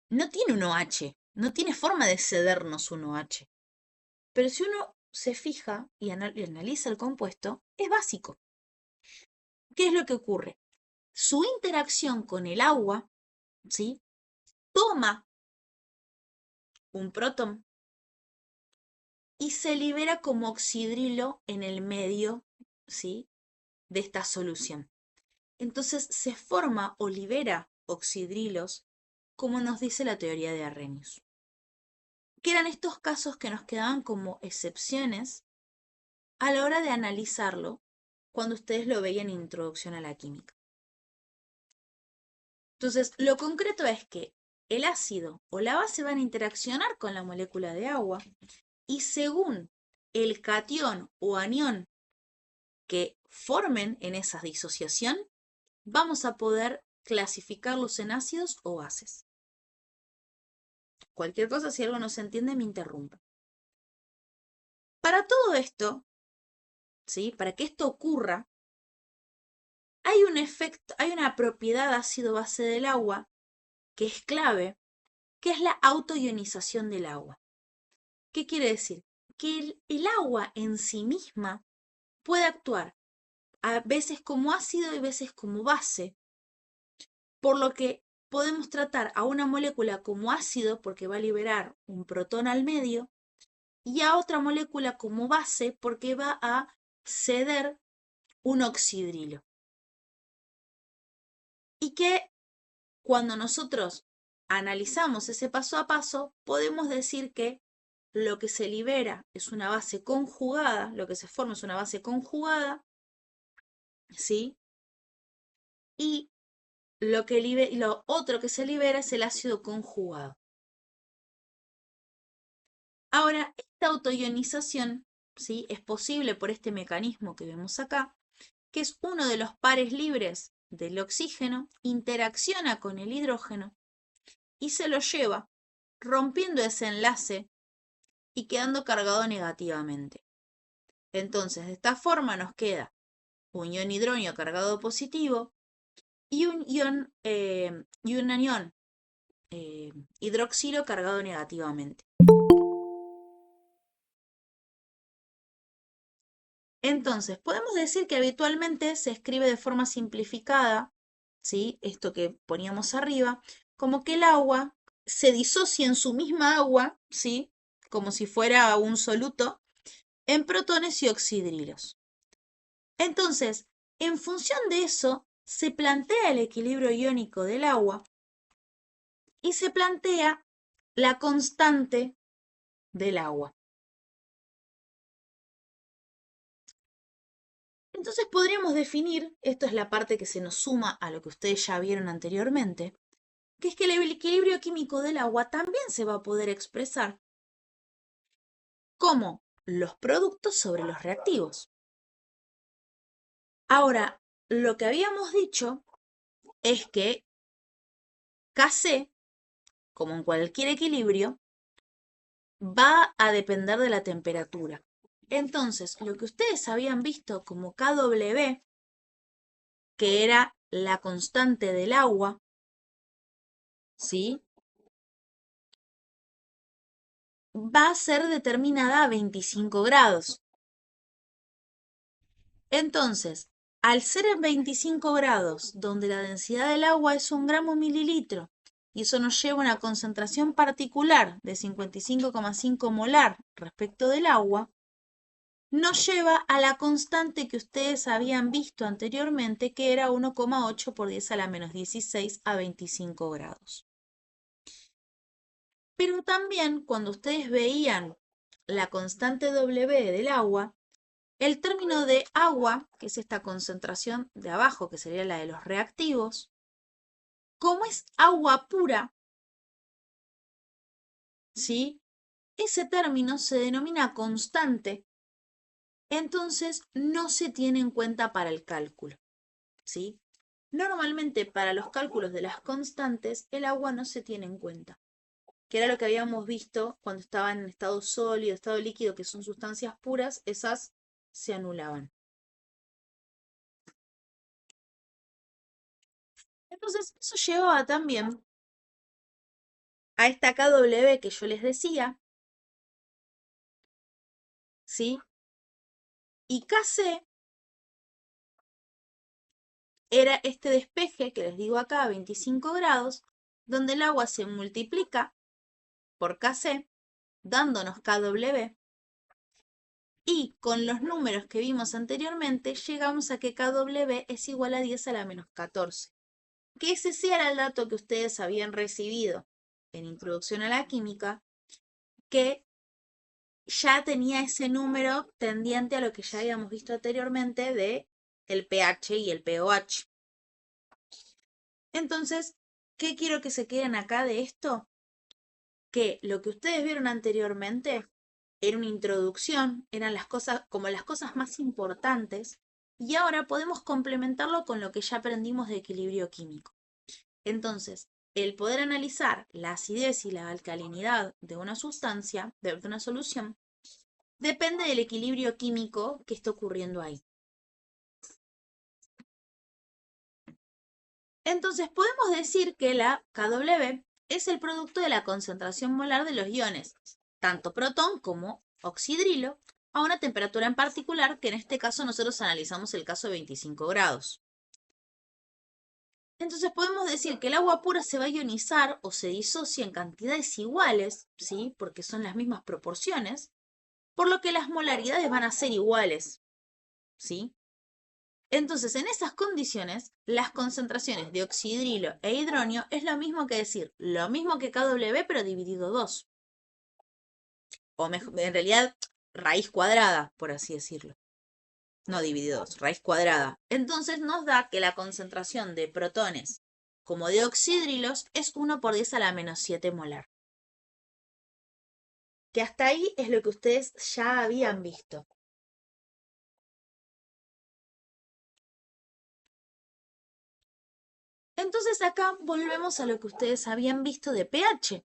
No tiene un OH, no tiene forma de cedernos un OH. Pero si uno se fija y analiza el compuesto, es básico. ¿Qué es lo que ocurre? Su interacción con el agua, ¿sí? Toma un protón y se libera como oxidrilo en el medio, ¿sí? De esta solución. Entonces se forma o libera oxidrilos, como nos dice la teoría de Arrhenius. Que eran estos casos que nos quedaban como excepciones a la hora de analizarlo cuando ustedes lo veían en Introducción a la Química. Entonces, lo concreto es que el ácido o la base van a interaccionar con la molécula de agua y según el catión o anión que formen en esa disociación, vamos a poder clasificarlos en ácidos o bases. Cualquier cosa, si algo no se entiende, me interrumpa. Para todo esto, ¿sí? Para que esto ocurra, hay un efecto, hay una propiedad ácido-base del agua que es clave, que es la autoionización del agua. ¿Qué quiere decir? Que el agua en sí misma puede actuar a veces como ácido y veces como base, por lo que podemos tratar a una molécula como ácido porque va a liberar un protón al medio y a otra molécula como base porque va a ceder un oxidrilo. Y que cuando nosotros analizamos ese paso a paso, podemos decir que lo que se libera es una base conjugada, lo que se forma es una base conjugada, ¿sí? Y lo otro que se libera es el ácido conjugado. Ahora, esta autoionización, ¿sí?, es posible por este mecanismo que vemos acá, que es uno de los pares libres del oxígeno, interacciona con el hidrógeno y se lo lleva, rompiendo ese enlace y quedando cargado negativamente. Entonces, de esta forma nos queda un ion hidronio cargado positivo y un anión hidroxilo cargado negativamente. Entonces, podemos decir que habitualmente se escribe de forma simplificada, ¿sí?, esto que poníamos arriba, como que el agua se disocia en su misma agua, ¿sí?, como si fuera un soluto, en protones y oxidrilos. Entonces, en función de eso, se plantea el equilibrio iónico del agua y se plantea la constante del agua. Entonces podríamos definir, esto es la parte que se nos suma a lo que ustedes ya vieron anteriormente, que es que el equilibrio químico del agua también se va a poder expresar como los productos sobre los reactivos. Ahora, lo que habíamos dicho es que Kc, como en cualquier equilibrio, va a depender de la temperatura. Entonces, lo que ustedes habían visto como Kw, que era la constante del agua, ¿sí?, va a ser determinada a 25 grados. Entonces, al ser en 25 grados, donde la densidad del agua es 1 gramo mililitro, y eso nos lleva a una concentración particular de 55,5 molar respecto del agua, nos lleva a la constante que ustedes habían visto anteriormente, que era 1,8 por 10 a la menos 16 a 25 grados. Pero también cuando ustedes veían la constante W del agua, el término de agua, que es esta concentración de abajo, que sería la de los reactivos, como es agua pura, ¿sí?, ese término se denomina constante, entonces no se tiene en cuenta para el cálculo, ¿sí? Normalmente para los cálculos de las constantes, el agua no se tiene en cuenta, que era lo que habíamos visto cuando estaban en estado sólido, estado líquido, que son sustancias puras, esas se anulaban. Entonces, eso llevaba también a esta KW que yo les decía, ¿sí? Y Kc era este despeje que les digo acá, a 25 grados, donde el agua se multiplica por Kc, dándonos KW, y con los números que vimos anteriormente, llegamos a que KW es igual a 10 a la menos 14. Que ese sí era el dato que ustedes habían recibido en Introducción a la Química, que ya tenía ese número tendiente a lo que ya habíamos visto anteriormente de el pH y el pOH. Entonces, ¿qué quiero que se queden acá de esto? Que lo que ustedes vieron anteriormente era una introducción, eran las cosas como las cosas más importantes, y ahora podemos complementarlo con lo que ya aprendimos de equilibrio químico. Entonces, el poder analizar la acidez y la alcalinidad de una sustancia, de una solución, depende del equilibrio químico que está ocurriendo ahí. Entonces, podemos decir que la KW es el producto de la concentración molar de los iones, tanto protón como oxidrilo, a una temperatura en particular, que en este caso nosotros analizamos el caso de 25 grados. Entonces podemos decir que el agua pura se va a ionizar o se disocia en cantidades iguales, ¿sí?, porque son las mismas proporciones, por lo que las molaridades van a ser iguales, ¿sí? Entonces, en esas condiciones, las concentraciones de oxidrilo e hidronio es lo mismo que decir, lo mismo que KW, pero dividido 2. O mejor, en realidad, raíz cuadrada, por así decirlo. no dividido 2, raíz cuadrada. Entonces nos da que la concentración de protones como de oxídrilos es 1 por 10 a la menos 7 molar. Que hasta ahí es lo que ustedes ya habían visto. Entonces acá volvemos a lo que ustedes habían visto de pH,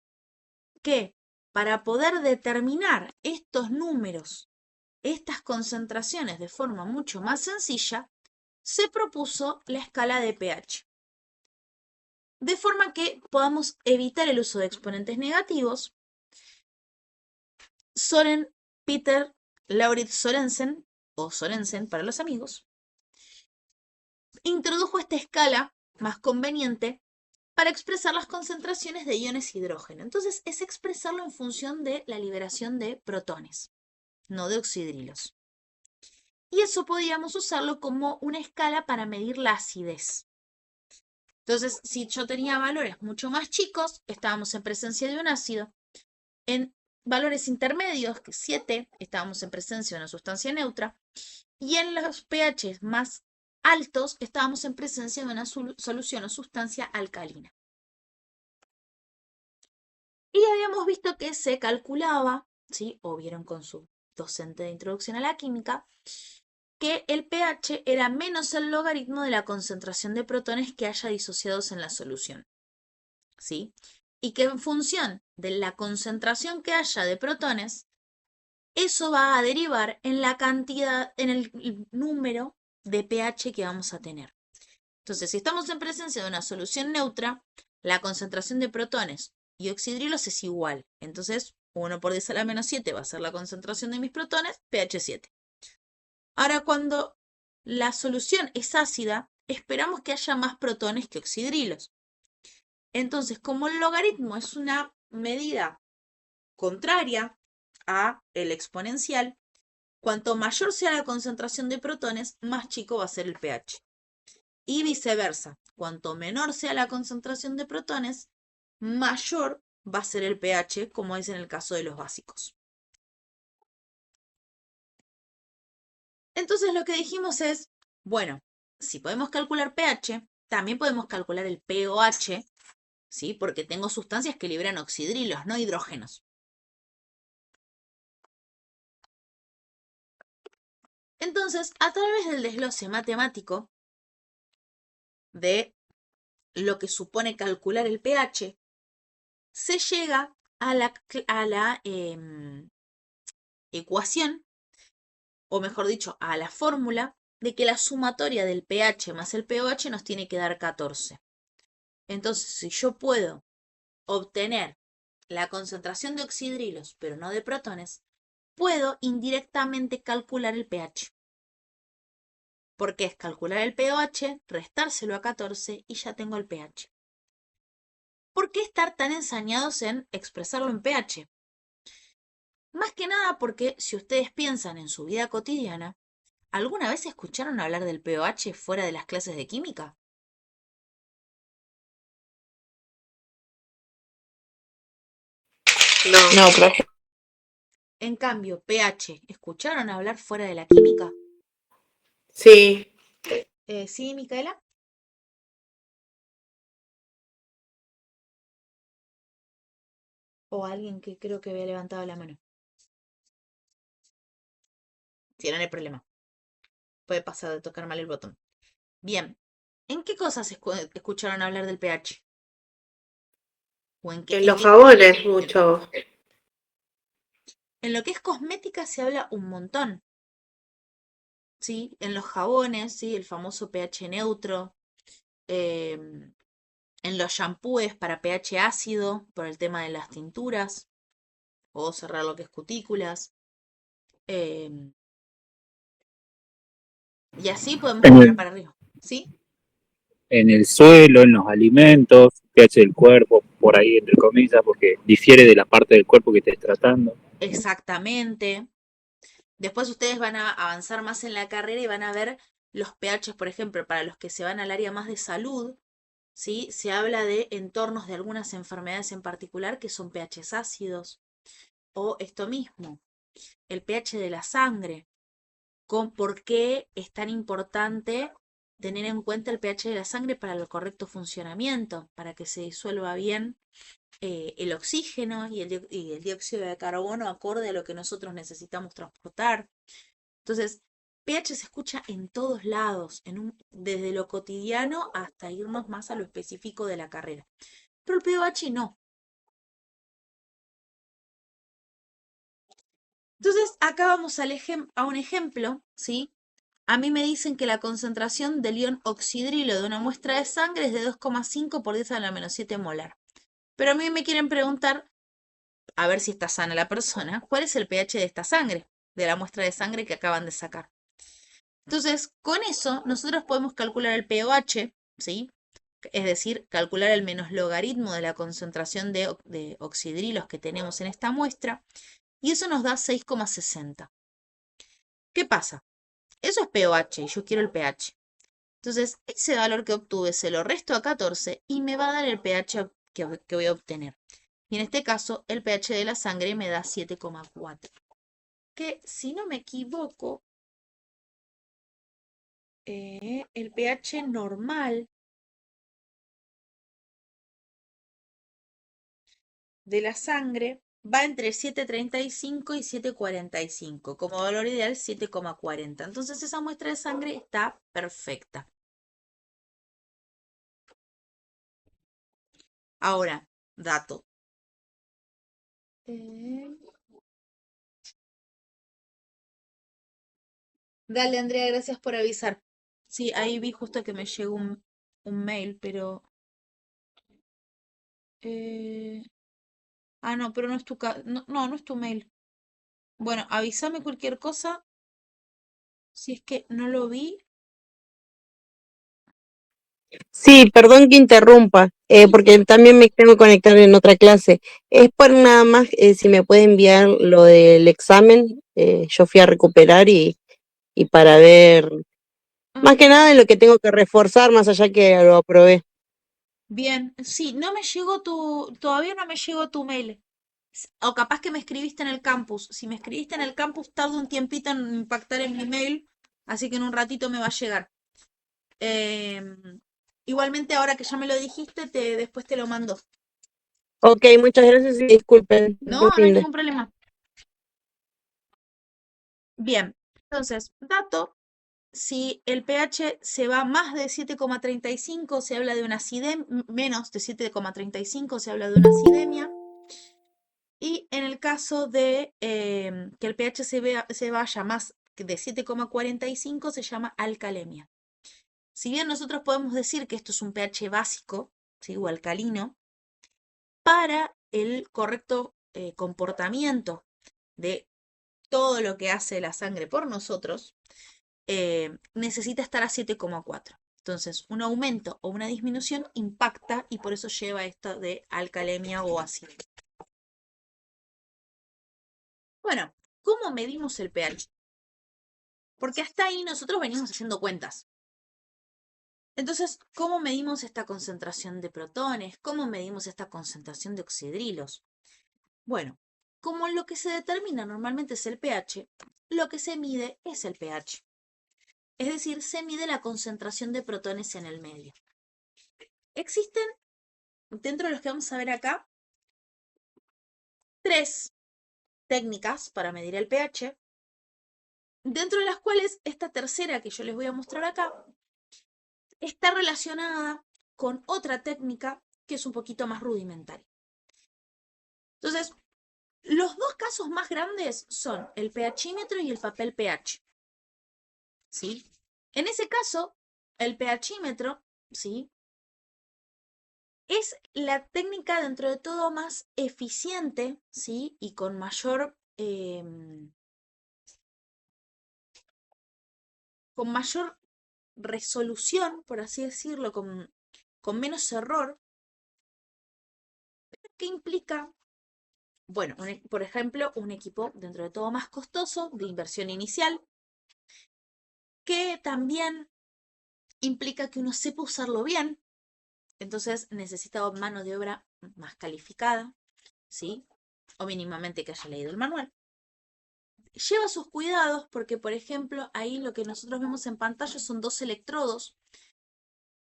que para poder determinar estos números, estas concentraciones de forma mucho más sencilla, se propuso la escala de pH. De forma que podamos evitar el uso de exponentes negativos. Søren Peter Lauritz Sørensen, o Sorensen para los amigos, introdujo esta escala más conveniente para expresar las concentraciones de iones hidrógeno. Entonces es expresarlo en función de la liberación de protones, no de oxidrilos. Y eso podríamos usarlo como una escala para medir la acidez. Entonces, si yo tenía valores mucho más chicos, estábamos en presencia de un ácido. En valores intermedios, que 7, estábamos en presencia de una sustancia neutra. Y en los pH más altos, estábamos en presencia de una solución o sustancia alcalina. Y habíamos visto que se calculaba, ¿sí? O vieron con su docente de introducción a la química, que el pH era menos el logaritmo de la concentración de protones que haya disociados en la solución, ¿sí? Y que en función de la concentración que haya de protones, eso va a derivar en la cantidad, en el número de pH que vamos a tener. Entonces, si estamos en presencia de una solución neutra, la concentración de protones y oxidrilos es igual. Entonces, 1 por 10 a la menos 7 va a ser la concentración de mis protones, pH 7. Ahora, cuando la solución es ácida, esperamos que haya más protones que oxidrilos. Entonces, como el logaritmo es una medida contraria a el exponencial, cuanto mayor sea la concentración de protones, más chico va a ser el pH. Y viceversa, cuanto menor sea la concentración de protones, mayor va a ser el pH, como es en el caso de los básicos. Entonces lo que dijimos es, bueno, si podemos calcular pH, también podemos calcular el pOH, ¿sí? Porque tengo sustancias que liberan oxidrilos, no hidrógenos. Entonces, a través del desglose matemático de lo que supone calcular el pH, se llega a la ecuación, o mejor dicho, a la fórmula de que la sumatoria del pH más el pOH nos tiene que dar 14. Entonces, si yo puedo obtener la concentración de oxidrilos, pero no de protones, puedo indirectamente calcular el pH. Porque es calcular el pOH, restárselo a 14 y ya tengo el pH. ¿Por qué estar tan ensañados en expresarlo en pH? Más que nada porque si ustedes piensan en su vida cotidiana, ¿alguna vez escucharon hablar del pOH fuera de las clases de química? No, profe. En cambio, pH, ¿escucharon hablar fuera de la química? Sí. ¿Sí, Micaela? O alguien que creo que había levantado la mano. Si no hay problema. Puede pasar de tocar mal el botón. Bien. ¿En qué cosas escucharon hablar del pH? ¿O en qué, En los jabones mucho. En lo que es cosmética se habla un montón. ¿Sí? En los jabones, ¿sí? El famoso pH neutro. En los shampoos para pH ácido, por el tema de las tinturas. O cerrar lo que es cutículas. Y así podemos poner para arriba. ¿Sí? En el suelo, en los alimentos, pH del cuerpo, por ahí entre comillas, porque difiere de la parte del cuerpo que estés tratando. Exactamente. Después ustedes van a avanzar más en la carrera y van a ver los pHs, por ejemplo, para los que se van al área más de salud, ¿sí? Se habla de entornos de algunas enfermedades en particular que son pHs ácidos. O esto mismo, el pH de la sangre. con por qué es tan importante tener en cuenta el pH de la sangre para el correcto funcionamiento, para que se disuelva bien el oxígeno y el dióxido de carbono acorde a lo que nosotros necesitamos transportar. Entonces, pH se escucha en todos lados, desde lo cotidiano hasta irnos más a lo específico de la carrera. Pero el pH no. Entonces, acá vamos a un ejemplo, ¿sí? A mí me dicen que la concentración del ion oxidrilo de una muestra de sangre es de 2,5 por 10 a la menos 7 molar. Pero a mí me quieren preguntar, a ver si está sana la persona, ¿cuál es el pH de esta sangre, de la muestra de sangre que acaban de sacar? Entonces, con eso, nosotros podemos calcular el pOH, ¿sí? Es decir, calcular el menos logaritmo de la concentración de oxidrilos que tenemos en esta muestra, y eso nos da 6,60. ¿Qué pasa? Eso es pOH y yo quiero el pH. Entonces, ese valor que obtuve se lo resto a 14 y me va a dar el pH que voy a obtener. Y en este caso, el pH de la sangre me da 7,4. Que, si no me equivoco, el pH normal de la sangre va entre 7,35 y 7,45. Como valor ideal, 7,40. Entonces, esa muestra de sangre está perfecta. Ahora, dato. Dale, Andrea, gracias por avisar. Sí, ahí vi justo que me llegó un mail, pero... no, pero no es no es tu mail. Bueno, avísame cualquier cosa. Si es que no lo vi. Sí, perdón que interrumpa, porque también me tengo que conectar en otra clase. Es por nada más si me puede enviar lo del examen. Yo fui a recuperar y para ver, más que nada en lo que tengo que reforzar, más allá que lo aprobé. Bien, sí, no me llegó todavía no me llegó tu mail. O capaz que me escribiste en el campus. Si me escribiste en el campus, tarda un tiempito en impactar en mi mail, así que en un ratito me va a llegar. Igualmente, ahora que ya me lo dijiste, después te lo mando. Ok, muchas gracias y disculpen. No, Buen no hay fin de. ningún problema. Bien, entonces, dato, si el pH se va más de 7,35, se habla de una acidemia, menos de 7,35 se habla de una acidemia. Y en el caso de que el pH se vaya más de 7,45, se llama alcalemia. Si bien nosotros podemos decir que esto es un pH básico, ¿sí? O alcalino, para el correcto comportamiento de todo lo que hace la sangre por nosotros, necesita estar a 7,4. Entonces, un aumento o una disminución impacta y por eso lleva esto de alcalemia o acidemia. Bueno, ¿cómo medimos el pH? Porque hasta ahí nosotros venimos haciendo cuentas. Entonces, ¿cómo medimos esta concentración de protones? ¿Cómo medimos esta concentración de oxidrilos? Bueno, como lo que se determina normalmente es el pH, lo que se mide es el pH. Es decir, se mide la concentración de protones en el medio. Existen, dentro de los que vamos a ver acá, 3 técnicas para medir el pH, dentro de las cuales esta tercera que yo les voy a mostrar acá está relacionada con otra técnica que es un poquito más rudimentaria. Entonces, los dos casos más grandes son el pHímetro y el papel pH. ¿Sí? En ese caso, el pHímetro, ¿sí?, es la técnica dentro de todo más eficiente, ¿sí?, y con mayor resolución, por así decirlo, con menos error, que implica, bueno, por ejemplo, un equipo dentro de todo más costoso, de inversión inicial, que también implica que uno sepa usarlo bien, entonces necesita mano de obra más calificada, ¿sí? O mínimamente que haya leído el manual. lleva sus cuidados porque, por ejemplo, ahí lo que nosotros vemos en pantalla son 2 electrodos.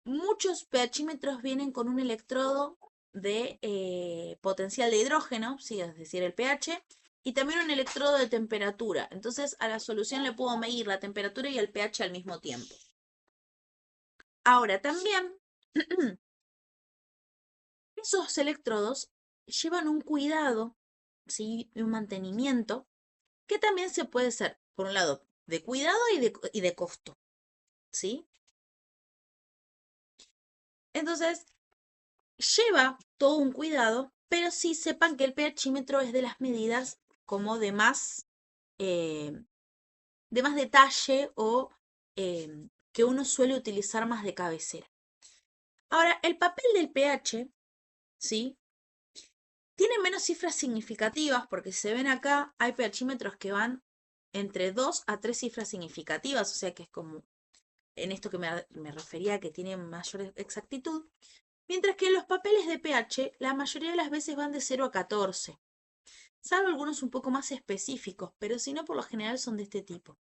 Muchos pHímetros vienen con un electrodo de potencial de hidrógeno, ¿sí? Es decir, el pH, y también un electrodo de temperatura. Entonces a la solución le puedo medir la temperatura y el pH al mismo tiempo. Ahora también, esos electrodos llevan un cuidado, ¿sí? Y un mantenimiento que también se puede hacer, por un lado, de cuidado y de costo, ¿sí? Entonces, lleva todo un cuidado, pero sí sepan que el pHímetro es de las medidas como de más detalle o que uno suele utilizar más de cabecera. Ahora, el papel del pH, ¿sí? Tiene menos cifras significativas porque se ven acá, hay pHímetros que van entre 2 a 3 cifras significativas, o sea que es como en esto que me refería que tiene mayor exactitud. Mientras que los papeles de pH la mayoría de las veces van de 0 a 14, salvo algunos un poco más específicos, pero si no por lo general son de este tipo.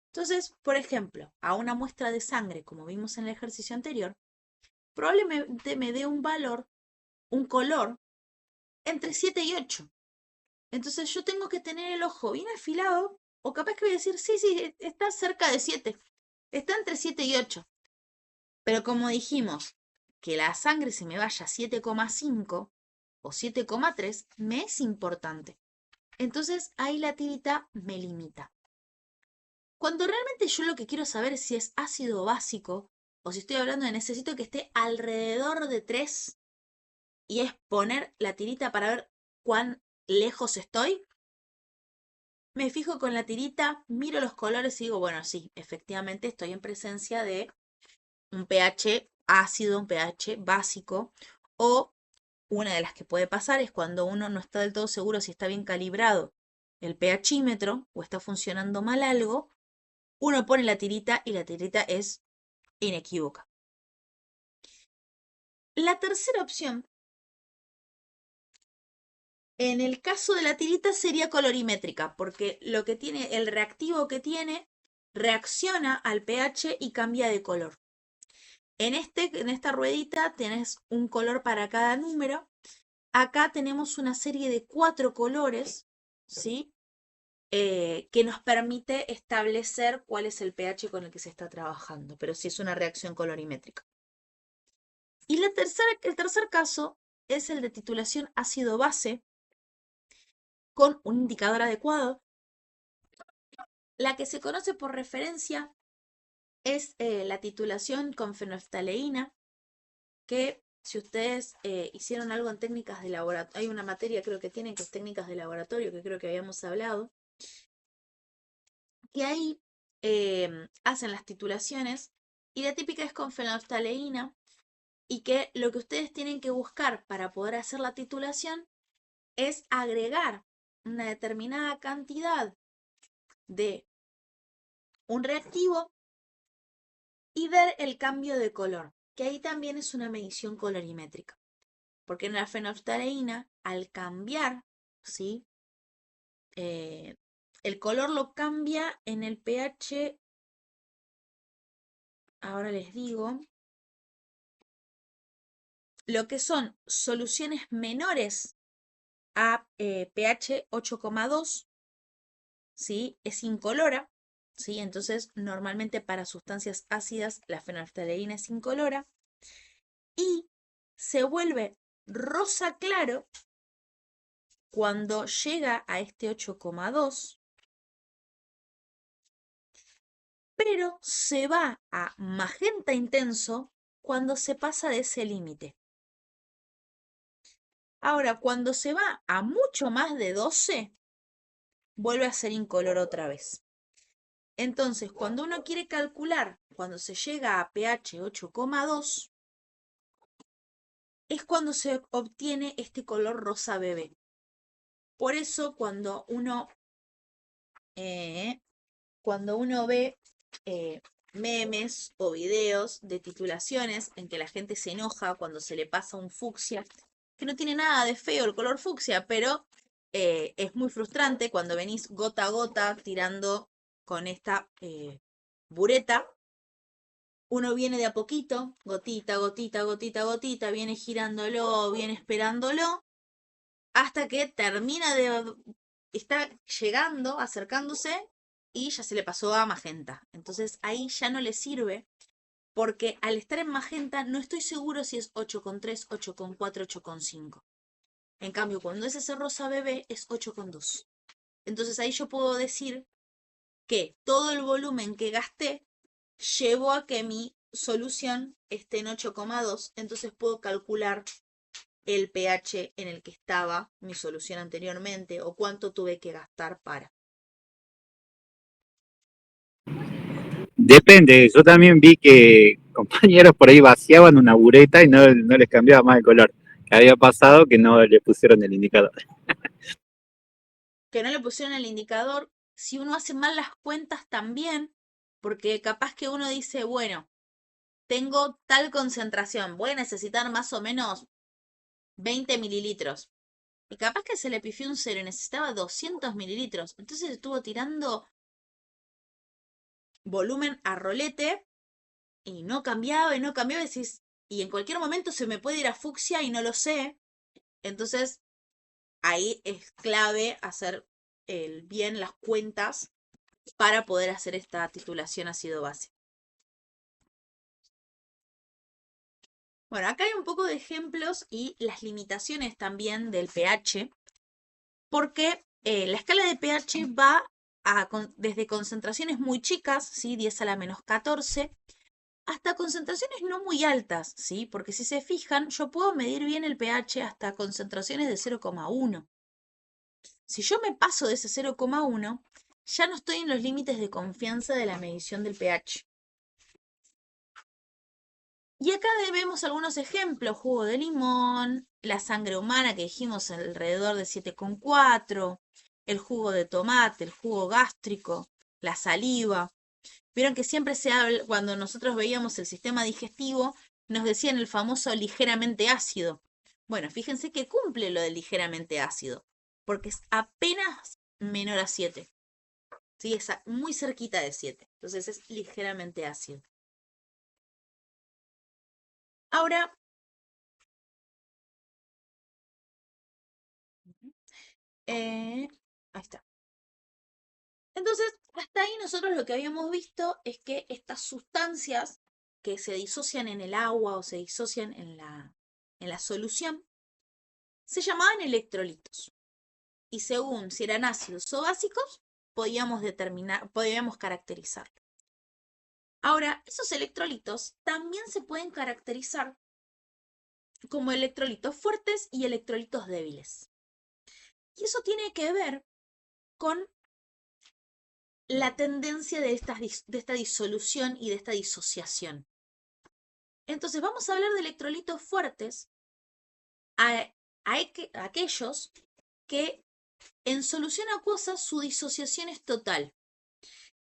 Entonces, por ejemplo, a una muestra de sangre, como vimos en el ejercicio anterior, probablemente me dé un valor, un color, entre 7 y 8. Entonces yo tengo que tener el ojo bien afilado, o capaz que voy a decir, sí, está cerca de 7, está entre 7 y 8. Pero como dijimos, que la sangre se me vaya a 7,5 o 7,3 me es importante. Entonces ahí la tirita me limita. Cuando realmente yo lo que quiero saber es si es ácido básico o si estoy hablando de necesito que esté alrededor de 3 y es poner la tirita para ver cuán lejos estoy, me fijo con la tirita, miro los colores y digo, bueno, sí, efectivamente estoy en presencia de un pH ácido, un pH básico, o una de las que puede pasar es cuando uno no está del todo seguro si está bien calibrado el pHímetro o está funcionando mal algo, uno pone la tirita y la tirita es inequívoca. La tercera opción, en el caso de la tirita, sería colorimétrica, porque lo que tiene, el reactivo que tiene, reacciona al pH y cambia de color. En esta ruedita tenés un color para cada número. Acá tenemos una serie de 4 colores, ¿sí? Que nos permite establecer cuál es el pH con el que se está trabajando, pero sí es una reacción colorimétrica. Y el tercer caso es el de titulación ácido-base con un indicador adecuado. La que se conoce por referencia es la titulación con fenolftaleína, que si ustedes hicieron algo en técnicas de laboratorio, hay una materia creo que tienen que es técnicas de laboratorio, que creo que habíamos hablado, que ahí hacen las titulaciones y la típica es con fenolftaleína y que lo que ustedes tienen que buscar para poder hacer la titulación es agregar una determinada cantidad de un reactivo y ver el cambio de color, que ahí también es una medición colorimétrica. Porque en la fenolftaleína, al cambiar, ¿sí? El color lo cambia en el pH, ahora les digo, lo que son soluciones menores a pH 8,2, ¿sí? Es incolora, ¿sí? Entonces, normalmente para sustancias ácidas la fenolftaleína es incolora y se vuelve rosa claro cuando llega a este 8,2, pero se va a magenta intenso cuando se pasa de ese límite. Ahora, cuando se va a mucho más de 12, vuelve a ser incoloro otra vez. Entonces, cuando uno quiere calcular, cuando se llega a pH 8,2, es cuando se obtiene este color rosa bebé. Por eso, cuando uno ve memes o videos de titulaciones en que la gente se enoja cuando se le pasa un fucsia, que no tiene nada de feo el color fucsia, pero es muy frustrante cuando venís gota a gota tirando con esta bureta. Uno viene de a poquito, gotita, gotita, gotita, gotita, viene girándolo, viene esperándolo, hasta que termina de... está llegando, acercándose, y ya se le pasó a magenta. Entonces ahí ya no le sirve, porque al estar en magenta no estoy seguro si es 8,3, 8,4, 8,5. En cambio, cuando es ese rosa bebé, es 8,2. Entonces ahí yo puedo decir que todo el volumen que gasté llevó a que mi solución esté en 8,2. Entonces puedo calcular el pH en el que estaba mi solución anteriormente o cuánto tuve que gastar para. Depende, yo también vi que compañeros por ahí vaciaban una bureta y no les cambiaba más el color. Que había pasado que no le pusieron el indicador. Que no le pusieron el indicador, si uno hace mal las cuentas también, porque capaz que uno dice, bueno, tengo tal concentración, voy a necesitar más o menos 20 mililitros. Y capaz que se le pifió un 0 y necesitaba 200 mililitros. Entonces estuvo tirando volumen a rolete y no cambiaba y no cambiaba. Y en cualquier momento se me puede ir a fucsia y no lo sé. Entonces ahí es clave hacer bien las cuentas para poder hacer esta titulación ácido-base. Bueno, acá hay un poco de ejemplos y las limitaciones también del pH, porque la escala de pH va desde concentraciones muy chicas, ¿sí? 10 a la menos 14, hasta concentraciones no muy altas, ¿sí? Porque si se fijan, yo puedo medir bien el pH hasta concentraciones de 0,1. Si yo me paso de ese 0,1, ya no estoy en los límites de confianza de la medición del pH. Y acá vemos algunos ejemplos: jugo de limón, la sangre humana que dijimos alrededor de 7,4, el jugo de tomate, el jugo gástrico, la saliva. Vieron que siempre se habla, cuando nosotros veíamos el sistema digestivo, nos decían el famoso ligeramente ácido. Bueno, fíjense que cumple lo de ligeramente ácido, porque es apenas menor a 7. ¿Sí? Es muy cerquita de 7. Entonces es ligeramente ácido. Ahora, ahí está. Entonces, hasta ahí nosotros lo que habíamos visto es que estas sustancias que se disocian en el agua o se disocian en la solución se llamaban electrolitos. Y según si eran ácidos o básicos, podíamos caracterizarlo. Ahora, esos electrolitos también se pueden caracterizar como electrolitos fuertes y electrolitos débiles. Y eso tiene que ver con la tendencia de esta disolución y de esta disociación. Entonces vamos a hablar de electrolitos fuertes, aquellos que en solución acuosa su disociación es total.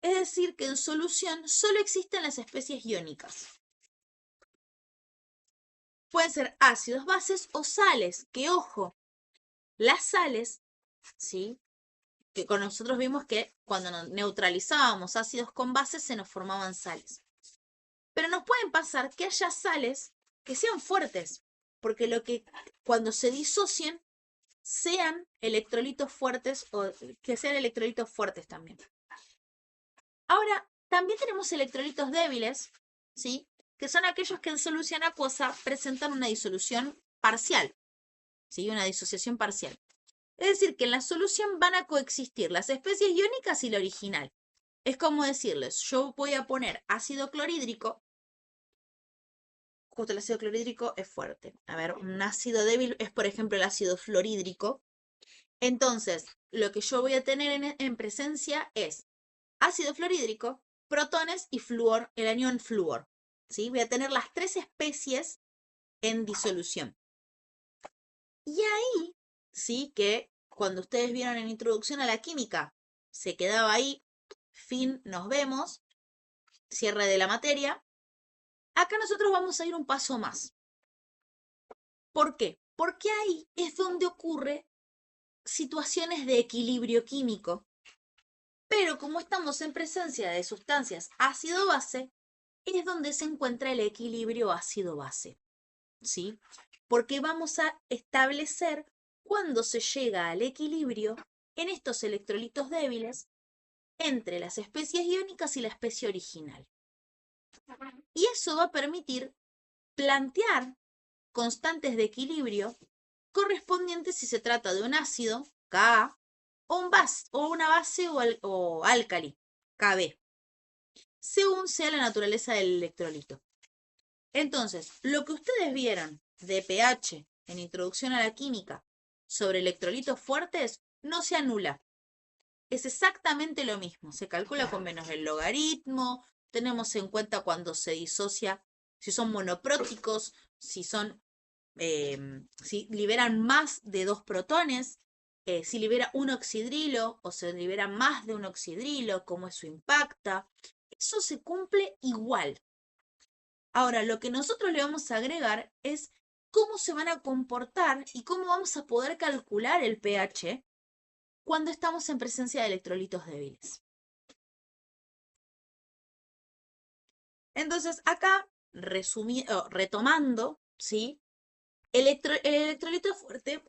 Es decir, que en solución solo existen las especies iónicas. Pueden ser ácidos, bases o sales, que ojo, las sales, ¿sí? Que con nosotros vimos que cuando neutralizábamos ácidos con bases se nos formaban sales. Pero nos pueden pasar que haya sales que sean fuertes, porque cuando se disocien sean electrolitos fuertes o que sean electrolitos fuertes también. Ahora, también tenemos electrolitos débiles, ¿sí? Que son aquellos que en solución acuosa presentan una disolución parcial, ¿sí? Una disociación parcial. Es decir, que en la solución van a coexistir las especies iónicas y la original. Es como decirles, yo voy a poner ácido clorhídrico. Justo el ácido clorhídrico es fuerte. A ver, un ácido débil es, por ejemplo, el ácido fluorhídrico. Entonces, lo que yo voy a tener en presencia es ácido fluorhídrico, protones y flúor, el anión flúor. ¿Sí? Voy a tener las tres especies en disolución. Y ahí, sí, que cuando ustedes vieron en Introducción a la Química, se quedaba ahí, fin, nos vemos, cierre de la materia. Acá nosotros vamos a ir un paso más. ¿Por qué? Porque ahí es donde ocurre situaciones de equilibrio químico. Pero como estamos en presencia de sustancias ácido-base, es donde se encuentra el equilibrio ácido-base, ¿sí? Porque vamos a establecer cuándo se llega al equilibrio en estos electrolitos débiles entre las especies iónicas y la especie original. Y eso va a permitir plantear constantes de equilibrio correspondientes si se trata de un ácido, Ka, o una base o álcali, Kb, según sea la naturaleza del electrolito. Entonces, lo que ustedes vieron de pH en Introducción a la Química sobre electrolitos fuertes no se anula. Es exactamente lo mismo. Se calcula con menos el logaritmo, tenemos en cuenta cuando se disocia, si son monopróticos, si liberan más de 2 protones, si libera un oxidrilo o se libera más de un oxidrilo, cómo eso impacta. Eso se cumple igual. Ahora, lo que nosotros le vamos a agregar es cómo se van a comportar y cómo vamos a poder calcular el pH cuando estamos en presencia de electrolitos débiles. Entonces, acá, retomando, ¿sí? El electrolito fuerte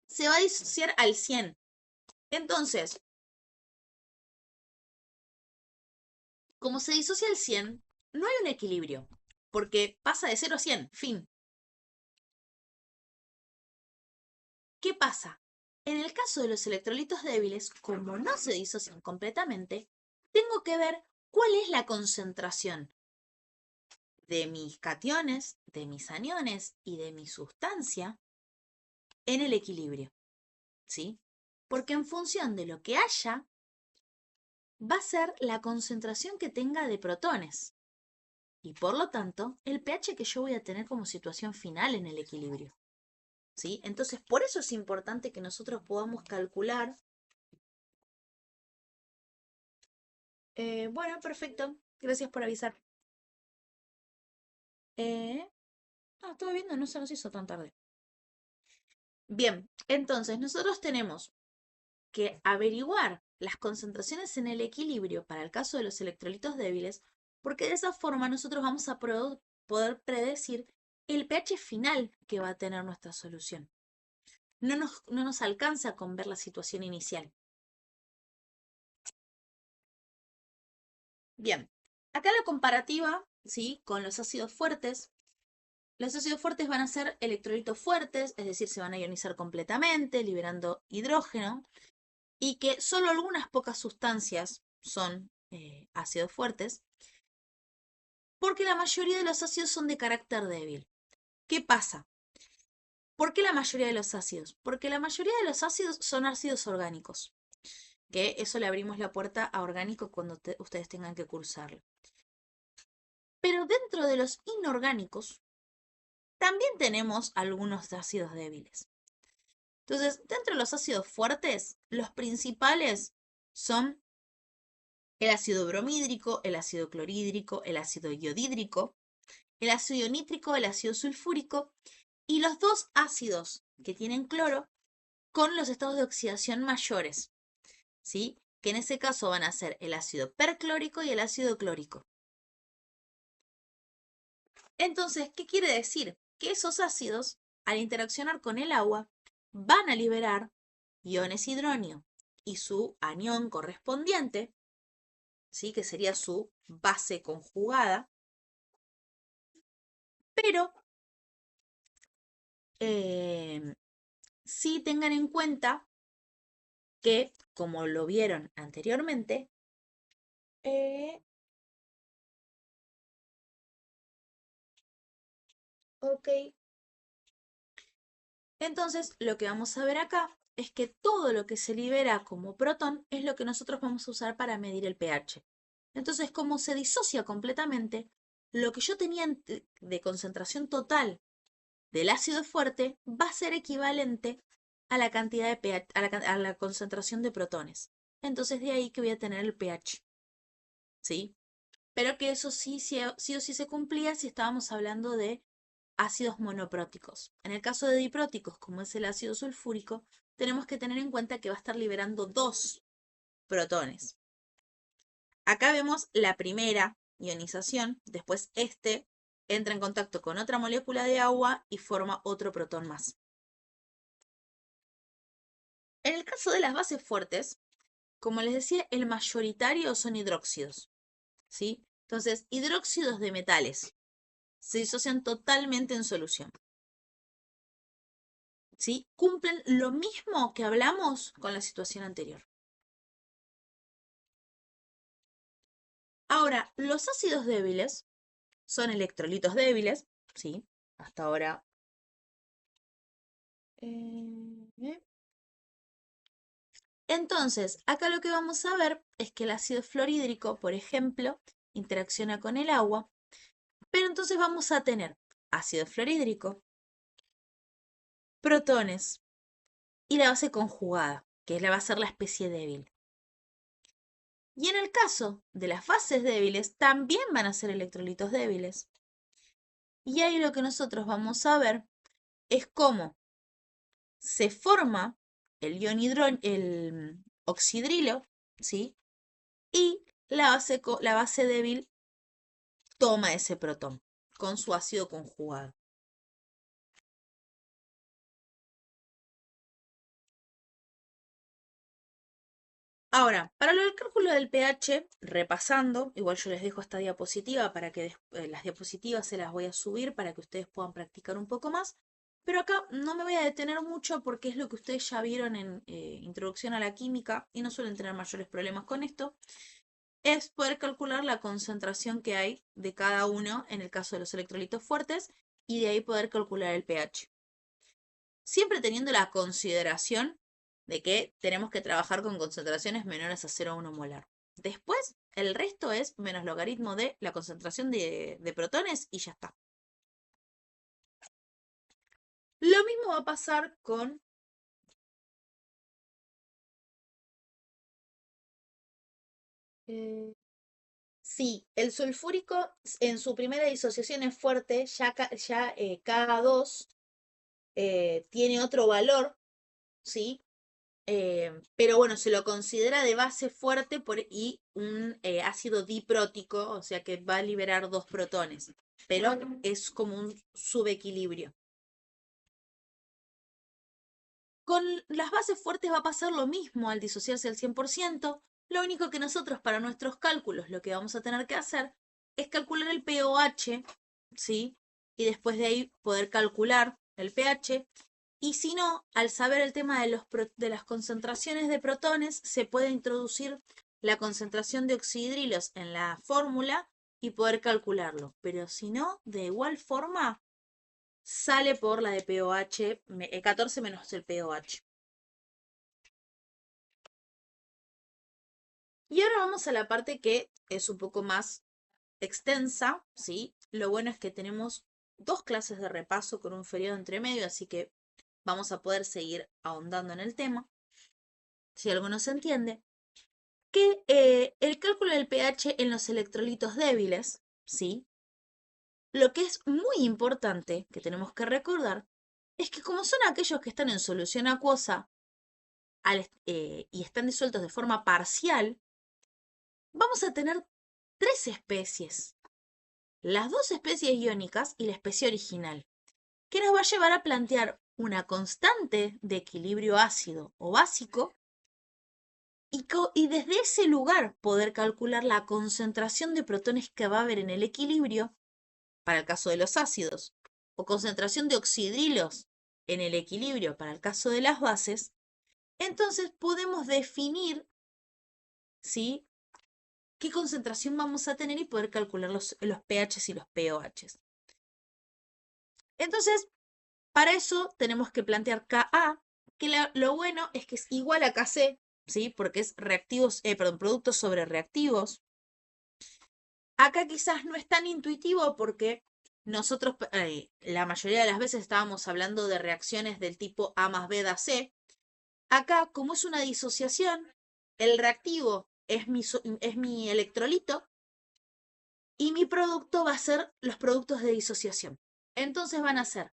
se va a disociar al 100. Entonces, como se disocia al 100, no hay un equilibrio, porque pasa de 0 a 100, fin. ¿Qué pasa? En el caso de los electrolitos débiles, como no se disocian completamente, tengo que ver cuál es la concentración de mis cationes, de mis aniones y de mi sustancia en el equilibrio, ¿sí? Porque en función de lo que haya, va a ser la concentración que tenga de protones y por lo tanto el pH que yo voy a tener como situación final en el equilibrio, ¿sí? Entonces, por eso es importante que nosotros podamos calcular. Bueno, perfecto. Gracias por avisar. Estaba viendo, no se nos hizo tan tarde. Bien, entonces nosotros tenemos que averiguar las concentraciones en el equilibrio para el caso de los electrolitos débiles, porque de esa forma nosotros vamos a poder predecir el pH final que va a tener nuestra solución. No nos alcanza con ver la situación inicial. Bien, acá la comparativa, ¿sí?, con los ácidos fuertes. Los ácidos fuertes van a ser electrolitos fuertes, es decir, se van a ionizar completamente, liberando hidrógeno, y que solo algunas pocas sustancias son ácidos fuertes, porque la mayoría de los ácidos son de carácter débil. ¿Qué pasa? ¿Por qué la mayoría de los ácidos? Porque la mayoría de los ácidos son ácidos orgánicos, que eso le abrimos la puerta a orgánico cuando ustedes tengan que cursarlo. Pero dentro de los inorgánicos, también tenemos algunos ácidos débiles. Entonces, dentro de los ácidos fuertes, los principales son el ácido bromhídrico, el ácido clorhídrico, el ácido iodídrico, el ácido nítrico, el ácido sulfúrico y los dos ácidos que tienen cloro con los estados de oxidación mayores, ¿sí? Que en ese caso van a ser el ácido perclórico y el ácido clórico. Entonces, ¿qué quiere decir? Que esos ácidos, al interaccionar con el agua, van a liberar iones hidronio y su anión correspondiente, ¿sí?, que sería su base conjugada, pero sí tengan en cuenta que, como lo vieron anteriormente, ok, entonces lo que vamos a ver acá es que todo lo que se libera como protón es lo que nosotros vamos a usar para medir el pH. Entonces, como se disocia completamente, lo que yo tenía de concentración total del ácido fuerte va a ser equivalente a la cantidad de pH, a la concentración de protones. Entonces, de ahí que voy a tener el pH, ¿sí? Pero que eso sí o sí se cumplía si estábamos hablando de ácidos monopróticos. En el caso de dipróticos, como es el ácido sulfúrico, tenemos que tener en cuenta que va a estar liberando 2 protones. Acá vemos la primera ionización, después entra en contacto con otra molécula de agua y forma otro protón más. En el caso de las bases fuertes, como les decía, el mayoritario son hidróxidos, ¿sí? Entonces, hidróxidos de metales se disocian totalmente en solución, ¿sí? Cumplen lo mismo que hablamos con la situación anterior. Ahora, los ácidos débiles son electrolitos débiles, ¿sí? Hasta ahora. Entonces, acá lo que vamos a ver es que el ácido fluorhídrico, por ejemplo, interacciona con el agua, pero entonces vamos a tener ácido fluorhídrico, protones y la base conjugada, que va a ser la especie débil. Y en el caso de las bases débiles, también van a ser electrolitos débiles. Y ahí lo que nosotros vamos a ver es cómo se forma el el oxidrilo, ¿sí? Y la base débil toma ese protón con su ácido conjugado. Ahora, para lo del cálculo del pH, repasando, igual yo les dejo esta diapositiva para que las diapositivas se las voy a subir para que ustedes puedan practicar un poco más. Pero acá no me voy a detener mucho porque es lo que ustedes ya vieron en Introducción a la Química y no suelen tener mayores problemas con esto. Es poder calcular la concentración que hay de cada uno en el caso de los electrolitos fuertes y de ahí poder calcular el pH. Siempre teniendo la consideración de que tenemos que trabajar con concentraciones menores a 0,1 molar. Después, el resto es menos logaritmo de la concentración de protones y ya está. Lo mismo va a pasar con sí, el sulfúrico en su primera disociación es fuerte, ya Ka2 tiene otro valor, ¿sí? Pero bueno, se lo considera de base fuerte y un ácido diprótico, o sea que va a liberar 2 protones, pero es como un subequilibrio. Con las bases fuertes va a pasar lo mismo al disociarse al 100%, lo único que nosotros para nuestros cálculos lo que vamos a tener que hacer es calcular el pOH, ¿sí? Y después de ahí poder calcular el pH. Y si no, al saber el tema de las concentraciones de protones, se puede introducir la concentración de oxidrilos en la fórmula y poder calcularlo. Pero si no, de igual forma, sale por la de pOH, 14 menos el pOH. Y ahora vamos a la parte que es un poco más extensa, ¿sí? Lo bueno es que tenemos 2 clases de repaso con un feriado entre medio, así que vamos a poder seguir ahondando en el tema, si algo no se entiende, que el cálculo del pH en los electrolitos débiles, ¿sí? Lo que es muy importante que tenemos que recordar es que como son aquellos que están en solución acuosa y están disueltos de forma parcial, vamos a tener 3 especies. Las 2 especies iónicas y la especie original, que nos va a llevar a plantear una constante de equilibrio ácido o básico y desde ese lugar poder calcular la concentración de protones que va a haber en el equilibrio para el caso de los ácidos o concentración de oxidrilos en el equilibrio para el caso de las bases. Entonces podemos definir, ¿sí?, qué concentración vamos a tener y poder calcular los pHs y los pOHs. Entonces, para eso tenemos que plantear Ka, que lo bueno es que es igual a Kc, ¿sí? Porque es productos sobre reactivos. Acá quizás no es tan intuitivo porque nosotros la mayoría de las veces estábamos hablando de reacciones del tipo A más B da C. Acá, como es una disociación, el reactivo es mi electrolito y mi producto va a ser los productos de disociación. Entonces van a ser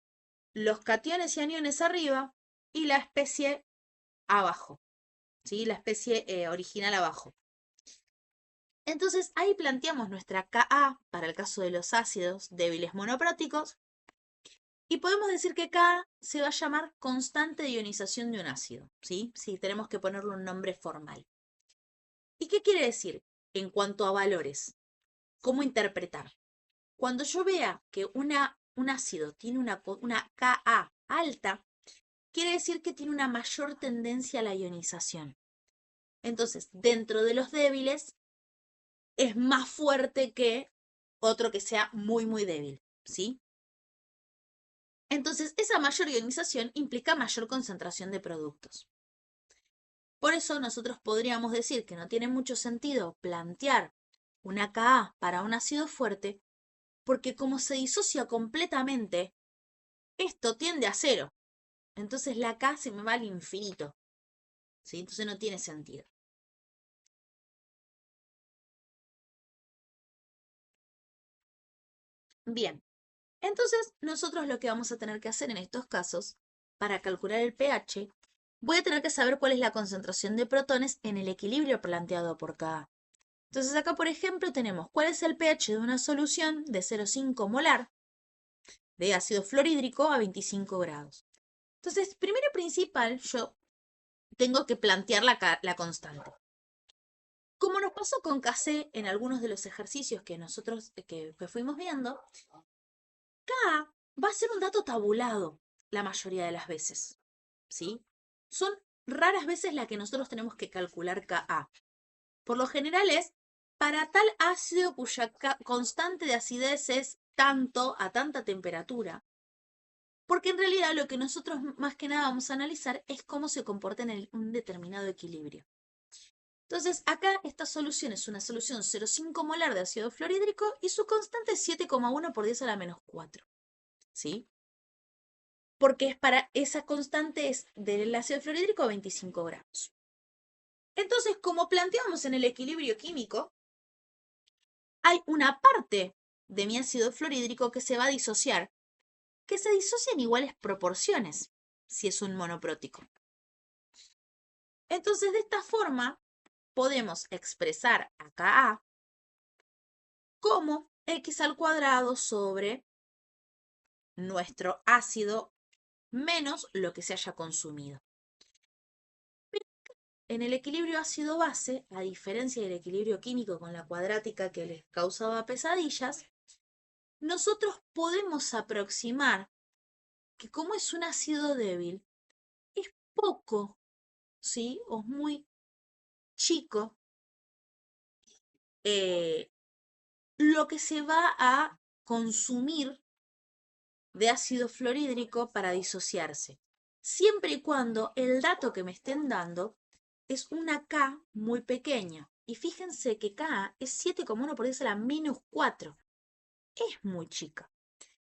los cationes y aniones arriba y la especie abajo, ¿sí? La especie original abajo. Entonces ahí planteamos nuestra Ka para el caso de los ácidos débiles monopróticos y podemos decir que Ka se va a llamar constante de ionización de un ácido, ¿sí? Sí, tenemos que ponerle un nombre formal. ¿Y qué quiere decir en cuanto a valores? ¿Cómo interpretar? Cuando yo vea que un ácido tiene una Ka alta, quiere decir que tiene una mayor tendencia a la ionización. Entonces, dentro de los débiles, es más fuerte que otro que sea muy, muy débil, ¿sí? Entonces, esa mayor ionización implica mayor concentración de productos. Por eso nosotros podríamos decir que no tiene mucho sentido plantear una Ka para un ácido fuerte, porque como se disocia completamente, esto tiende a cero. Entonces la K se me va al infinito, ¿sí? Entonces no tiene sentido. Bien, entonces nosotros lo que vamos a tener que hacer en estos casos, para calcular el pH, voy a tener que saber cuál es la concentración de protones en el equilibrio planteado por Ka. Entonces acá, por ejemplo, tenemos cuál es el pH de una solución de 0,5 molar de ácido fluorhídrico a 25 grados. Entonces, primero y principal, yo tengo que plantear la constante. Como nos pasó con KC en algunos de los ejercicios que nosotros que fuimos viendo, K va a ser un dato tabulado la mayoría de las veces, ¿sí? Son raras veces las que nosotros tenemos que calcular Ka. Por lo general es para tal ácido cuya constante de acidez es tanto a tanta temperatura. Porque en realidad lo que nosotros más que nada vamos a analizar es cómo se comporta en un determinado equilibrio. Entonces, acá esta solución es una solución 0,5 molar de ácido fluorhídrico y su constante es 7,1 por 10 a la menos 4. ¿Sí? Porque es para esa constante es del ácido fluorhídrico a 25 gramos. Entonces, como planteamos en el equilibrio químico, hay una parte de mi ácido fluorhídrico que se va a disociar, que se disocia en iguales proporciones, si es un monoprótico. Entonces, de esta forma, podemos expresar a Ka como x al cuadrado sobre nuestro ácido menos lo que se haya consumido. Pero en el equilibrio ácido-base, a diferencia del equilibrio químico con la cuadrática que les causaba pesadillas, nosotros podemos aproximar que como es un ácido débil, es poco, ¿sí? O es muy chico lo que se va a consumir de ácido fluorhídrico para disociarse, siempre y cuando el dato que me estén dando es una K muy pequeña. Y fíjense que K es 7,1 por 10 a la menos 4. Es muy chica.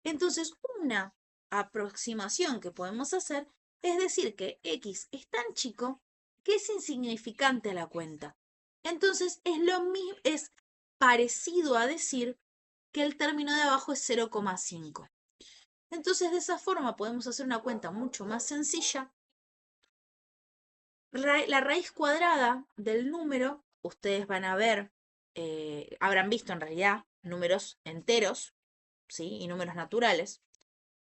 Entonces, una aproximación que podemos hacer es decir que X es tan chico que es insignificante a la cuenta. Entonces, es parecido a decir que el término de abajo es 0,5. Entonces, de esa forma podemos hacer una cuenta mucho más sencilla. La raíz cuadrada del número, ustedes van a ver, habrán visto en realidad números enteros, ¿sí? Y números naturales,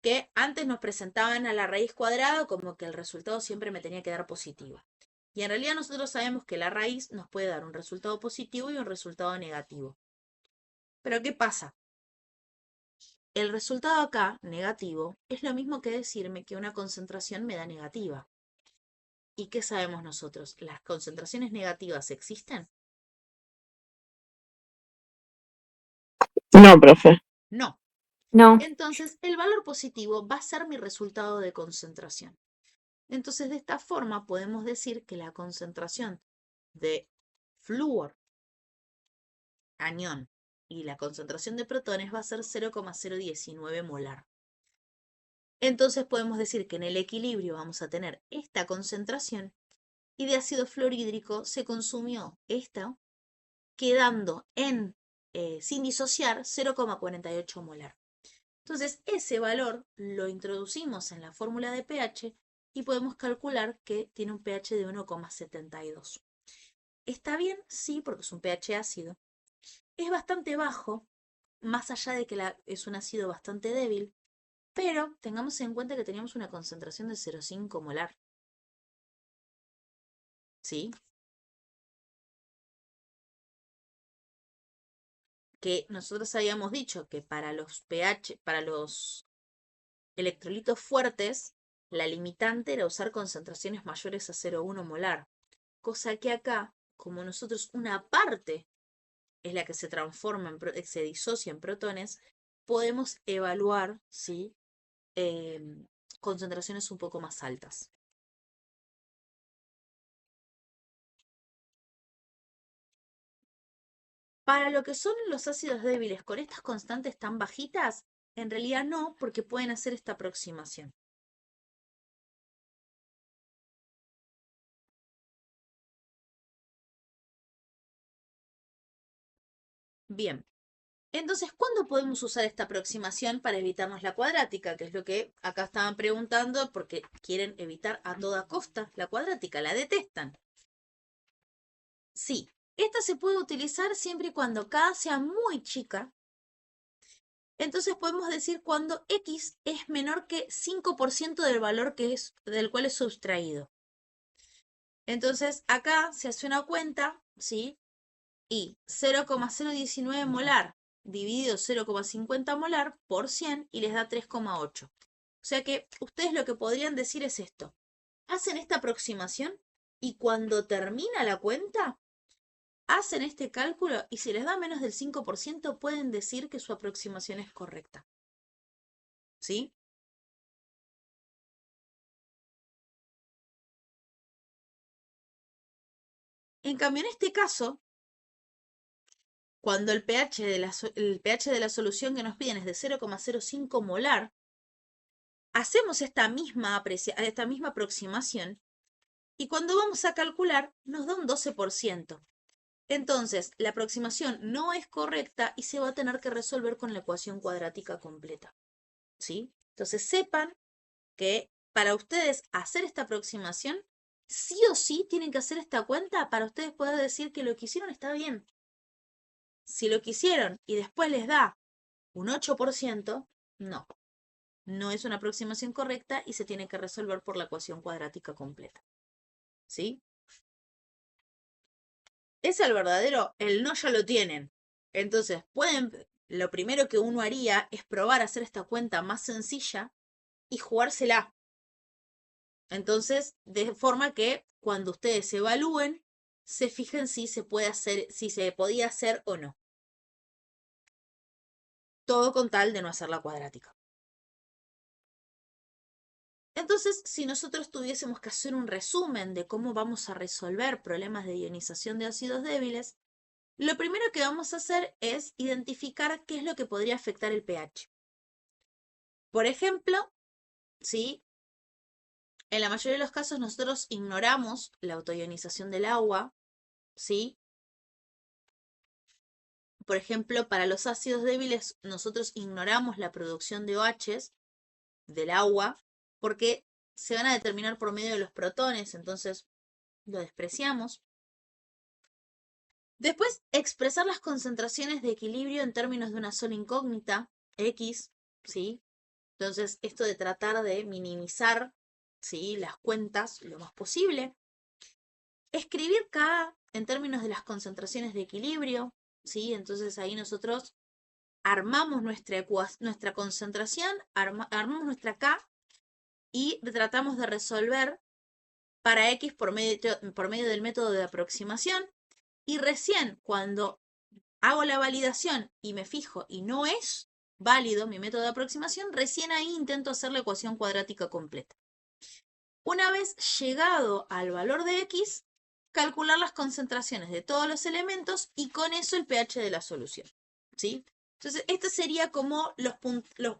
que antes nos presentaban a la raíz cuadrada como que el resultado siempre me tenía que dar positivo. Y en realidad nosotros sabemos que la raíz nos puede dar un resultado positivo y un resultado negativo. Pero ¿qué pasa? El resultado acá, negativo, es lo mismo que decirme que una concentración me da negativa. ¿Y qué sabemos nosotros? ¿Las concentraciones negativas existen? No, profe. No. No. Entonces, el valor positivo va a ser mi resultado de concentración. Entonces, de esta forma podemos decir que la concentración de flúor, anión, y la concentración de protones va a ser 0,019 molar. Entonces podemos decir que en el equilibrio vamos a tener esta concentración y de ácido fluorhídrico se consumió esta, quedando sin disociar 0,48 molar. Entonces, ese valor lo introducimos en la fórmula de pH y podemos calcular que tiene un pH de 1,72. ¿Está bien? Sí, porque es un pH ácido. Es bastante bajo, más allá de que es un ácido bastante débil, pero tengamos en cuenta que teníamos una concentración de 0,5 molar. ¿Sí? Que nosotros habíamos dicho que para los pH, para los electrolitos fuertes, la limitante era usar concentraciones mayores a 0,1 molar. Cosa que acá, como nosotros una parte es la que se transforma, se disocia en protones, podemos evaluar, ¿sí? Concentraciones un poco más altas. Para lo que son los ácidos débiles con estas constantes tan bajitas, en realidad no, porque pueden hacer esta aproximación. Bien, entonces, ¿cuándo podemos usar esta aproximación para evitarnos la cuadrática? Que es lo que acá estaban preguntando porque quieren evitar a toda costa la cuadrática, la detestan. Sí, esta se puede utilizar siempre y cuando K sea muy chica. Entonces podemos decir cuando X es menor que 5% del valor del cual es sustraído. Entonces acá se hace una cuenta, ¿sí? Y 0,019 molar dividido 0,50 molar por 100 y les da 3,8. O sea que ustedes lo que podrían decir es esto. Hacen esta aproximación y cuando termina la cuenta, hacen este cálculo y si les da menos del 5% pueden decir que su aproximación es correcta. ¿Sí? En cambio, en este caso, cuando el pH de la solución que nos piden es de 0,05 molar, hacemos esta misma aproximación y cuando vamos a calcular nos da un 12%. Entonces, la aproximación no es correcta y se va a tener que resolver con la ecuación cuadrática completa. ¿Sí? Entonces, sepan que para ustedes hacer esta aproximación, sí o sí tienen que hacer esta cuenta para ustedes poder decir que lo que hicieron está bien. Si lo que hicieron y después les da un 8%, no es una aproximación correcta y se tiene que resolver por la ecuación cuadrática completa. ¿Sí? Es el verdadero, el no ya lo tienen. Entonces, lo primero que uno haría es probar a hacer esta cuenta más sencilla y jugársela. Entonces, de forma que cuando ustedes evalúen, se fijen si se puede hacer, si se podía hacer o no. Todo con tal de no hacer la cuadrática. Entonces, si nosotros tuviésemos que hacer un resumen de cómo vamos a resolver problemas de ionización de ácidos débiles, lo primero que vamos a hacer es identificar qué es lo que podría afectar el pH. Por ejemplo, ¿sí? En la mayoría de los casos nosotros ignoramos la autoionización del agua, ¿sí? Por ejemplo, para los ácidos débiles nosotros ignoramos la producción de OHs del agua porque se van a determinar por medio de los protones, entonces lo despreciamos. Después, expresar las concentraciones de equilibrio en términos de una sola incógnita, X, ¿sí? Entonces, esto de tratar de minimizar, ¿sí?, las cuentas lo más posible. Escribir K en términos de las concentraciones de equilibrio, ¿sí? Entonces ahí nosotros armamos nuestra concentración, armamos nuestra K y tratamos de resolver para X por medio del método de aproximación. Y recién cuando hago la validación y me fijo y no es válido mi método de aproximación, recién ahí intento hacer la ecuación cuadrática completa. Una vez llegado al valor de X, calcular las concentraciones de todos los elementos y con eso el pH de la solución. ¿Sí? Entonces, este sería como los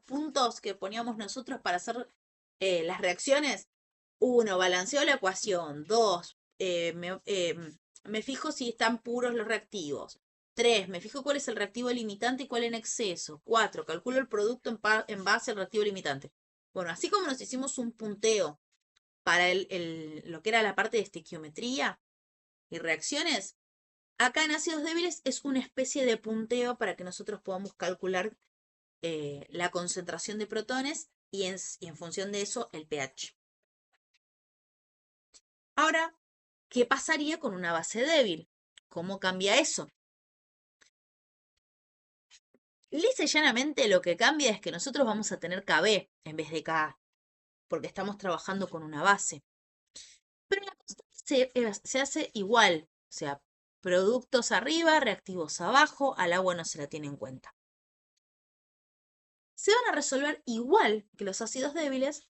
puntos que poníamos nosotros para hacer las reacciones. 1, balanceo la ecuación. 2, me fijo si están puros los reactivos. 3, me fijo cuál es el reactivo limitante y cuál en exceso. 4, calculo el producto en base al reactivo limitante. Bueno, así como nos hicimos un punteo para lo que era la parte de estequiometría y reacciones, acá en ácidos débiles es una especie de punteo para que nosotros podamos calcular la concentración de protones y en función de eso el pH. Ahora, ¿qué pasaría con una base débil? ¿Cómo cambia eso? Lisa y llanamente lo que cambia es que nosotros vamos a tener KB en vez de Ka, porque estamos trabajando con una base. Pero la constante se hace igual, o sea, productos arriba, reactivos abajo, al agua no se la tiene en cuenta. Se van a resolver igual que los ácidos débiles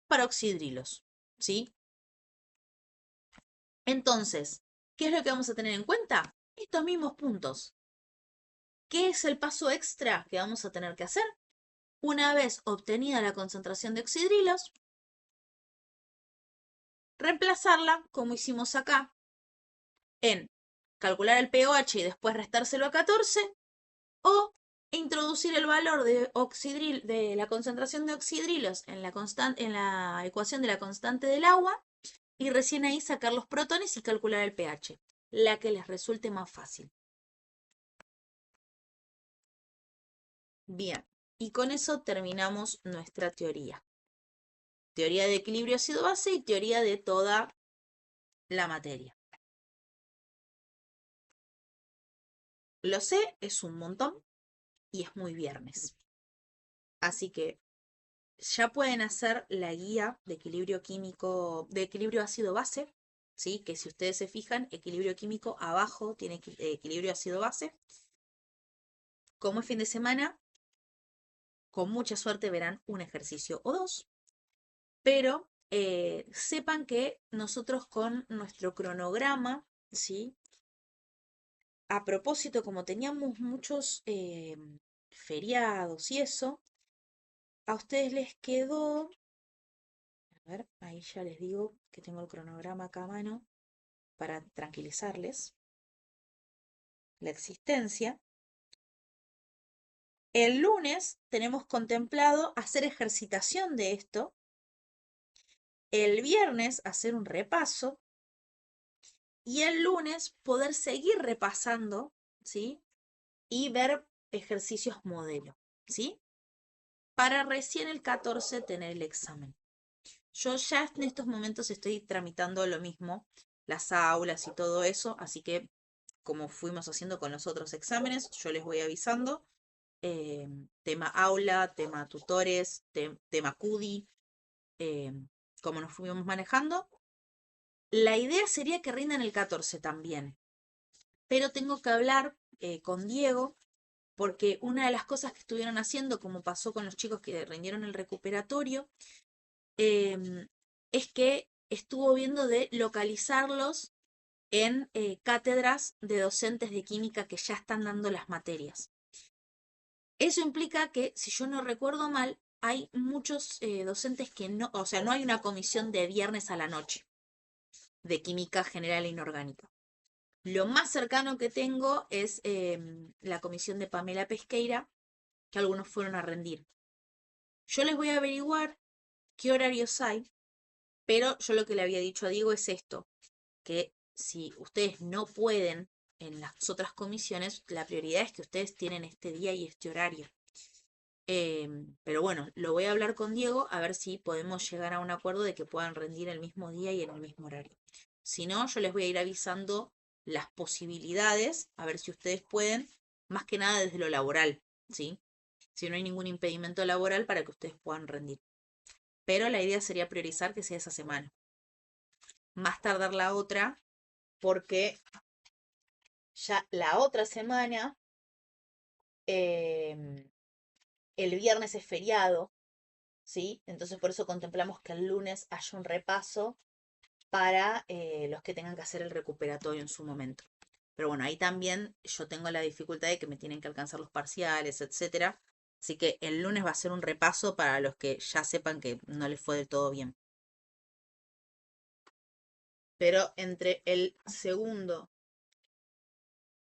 para oxidrilos, ¿sí? Entonces, ¿qué es lo que vamos a tener en cuenta? Estos mismos puntos. ¿Qué es el paso extra que vamos a tener que hacer? Una vez obtenida la concentración de oxidrilos, reemplazarla, como hicimos acá, en calcular el pOH y después restárselo a 14, o introducir el valor de la concentración de oxidrilos en la ecuación de la constante del agua y recién ahí sacar los protones y calcular el pH, la que les resulte más fácil. Bien, y con eso terminamos nuestra teoría. Teoría de equilibrio ácido-base y teoría de toda la materia. Lo sé, es un montón y es muy viernes. Así que ya pueden hacer la guía de equilibrio químico, de equilibrio ácido-base, ¿sí? Que si ustedes se fijan, equilibrio químico abajo tiene equilibrio ácido-base. Como es fin de semana, con mucha suerte verán un ejercicio o dos, pero sepan que nosotros con nuestro cronograma, ¿sí? A propósito, como teníamos muchos feriados y eso, a ustedes les quedó, a ver, ahí ya les digo que tengo el cronograma acá a mano para tranquilizarles la existencia. El lunes tenemos contemplado hacer ejercitación de esto. El viernes hacer un repaso. Y el lunes poder seguir repasando, ¿sí? Y ver ejercicios modelo, ¿sí? Para recién el 14 tener el examen. Yo ya en estos momentos estoy tramitando lo mismo, las aulas y todo eso, así que como fuimos haciendo con los otros exámenes, yo les voy avisando. Tema aula, tema tutores, tema CUDI, como nos fuimos manejando. La idea sería que rindan el 14 también, pero tengo que hablar con Diego porque una de las cosas que estuvieron haciendo, como pasó con los chicos que rindieron el recuperatorio, es que estuvo viendo de localizarlos en cátedras de docentes de química que ya están dando las materias. Eso implica que, si yo no recuerdo mal, hay muchos docentes que no, o sea, no hay una comisión de viernes a la noche de química general e inorgánica. Lo más cercano que tengo es la comisión de Pamela Pesqueira, que algunos fueron a rendir. Yo les voy a averiguar qué horarios hay, pero yo lo que le había dicho a Diego es esto, que si ustedes no pueden en las otras comisiones, la prioridad es que ustedes tienen este día y este horario. Pero bueno, lo voy a hablar con Diego a ver si podemos llegar a un acuerdo de que puedan rendir el mismo día y en el mismo horario. Si no, yo les voy a ir avisando las posibilidades, a ver si ustedes pueden, más que nada desde lo laboral, ¿sí? Si no hay ningún impedimento laboral para que ustedes puedan rendir. Pero la idea sería priorizar que sea esa semana. Más tardar la otra, porque ya la otra semana, el viernes es feriado, ¿sí? Entonces por eso contemplamos que el lunes haya un repaso para los que tengan que hacer el recuperatorio en su momento. Pero bueno, ahí también yo tengo la dificultad de que me tienen que alcanzar los parciales, etcétera. Así que el lunes va a ser un repaso para los que ya sepan que no les fue del todo bien. Pero entre el segundo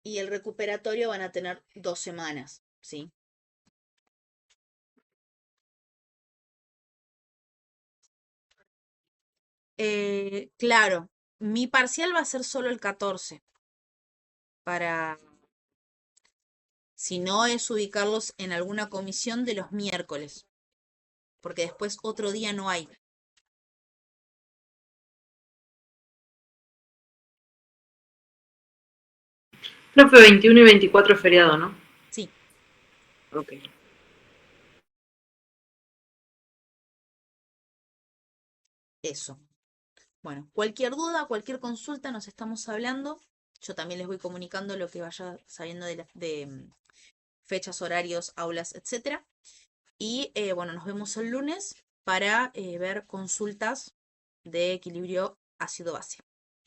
y el recuperatorio van a tener 2 semanas, ¿sí? Claro, mi parcial va a ser solo el 14 para, si no es ubicarlos en alguna comisión de los miércoles, porque después otro día no hay. Profe, 21 y 24 es feriado, ¿no? Sí. Ok. Eso. Bueno, cualquier duda, cualquier consulta, nos estamos hablando. Yo también les voy comunicando lo que vaya sabiendo de fechas, horarios, aulas, etcétera. Y bueno, nos vemos el lunes para ver consultas de equilibrio ácido-base.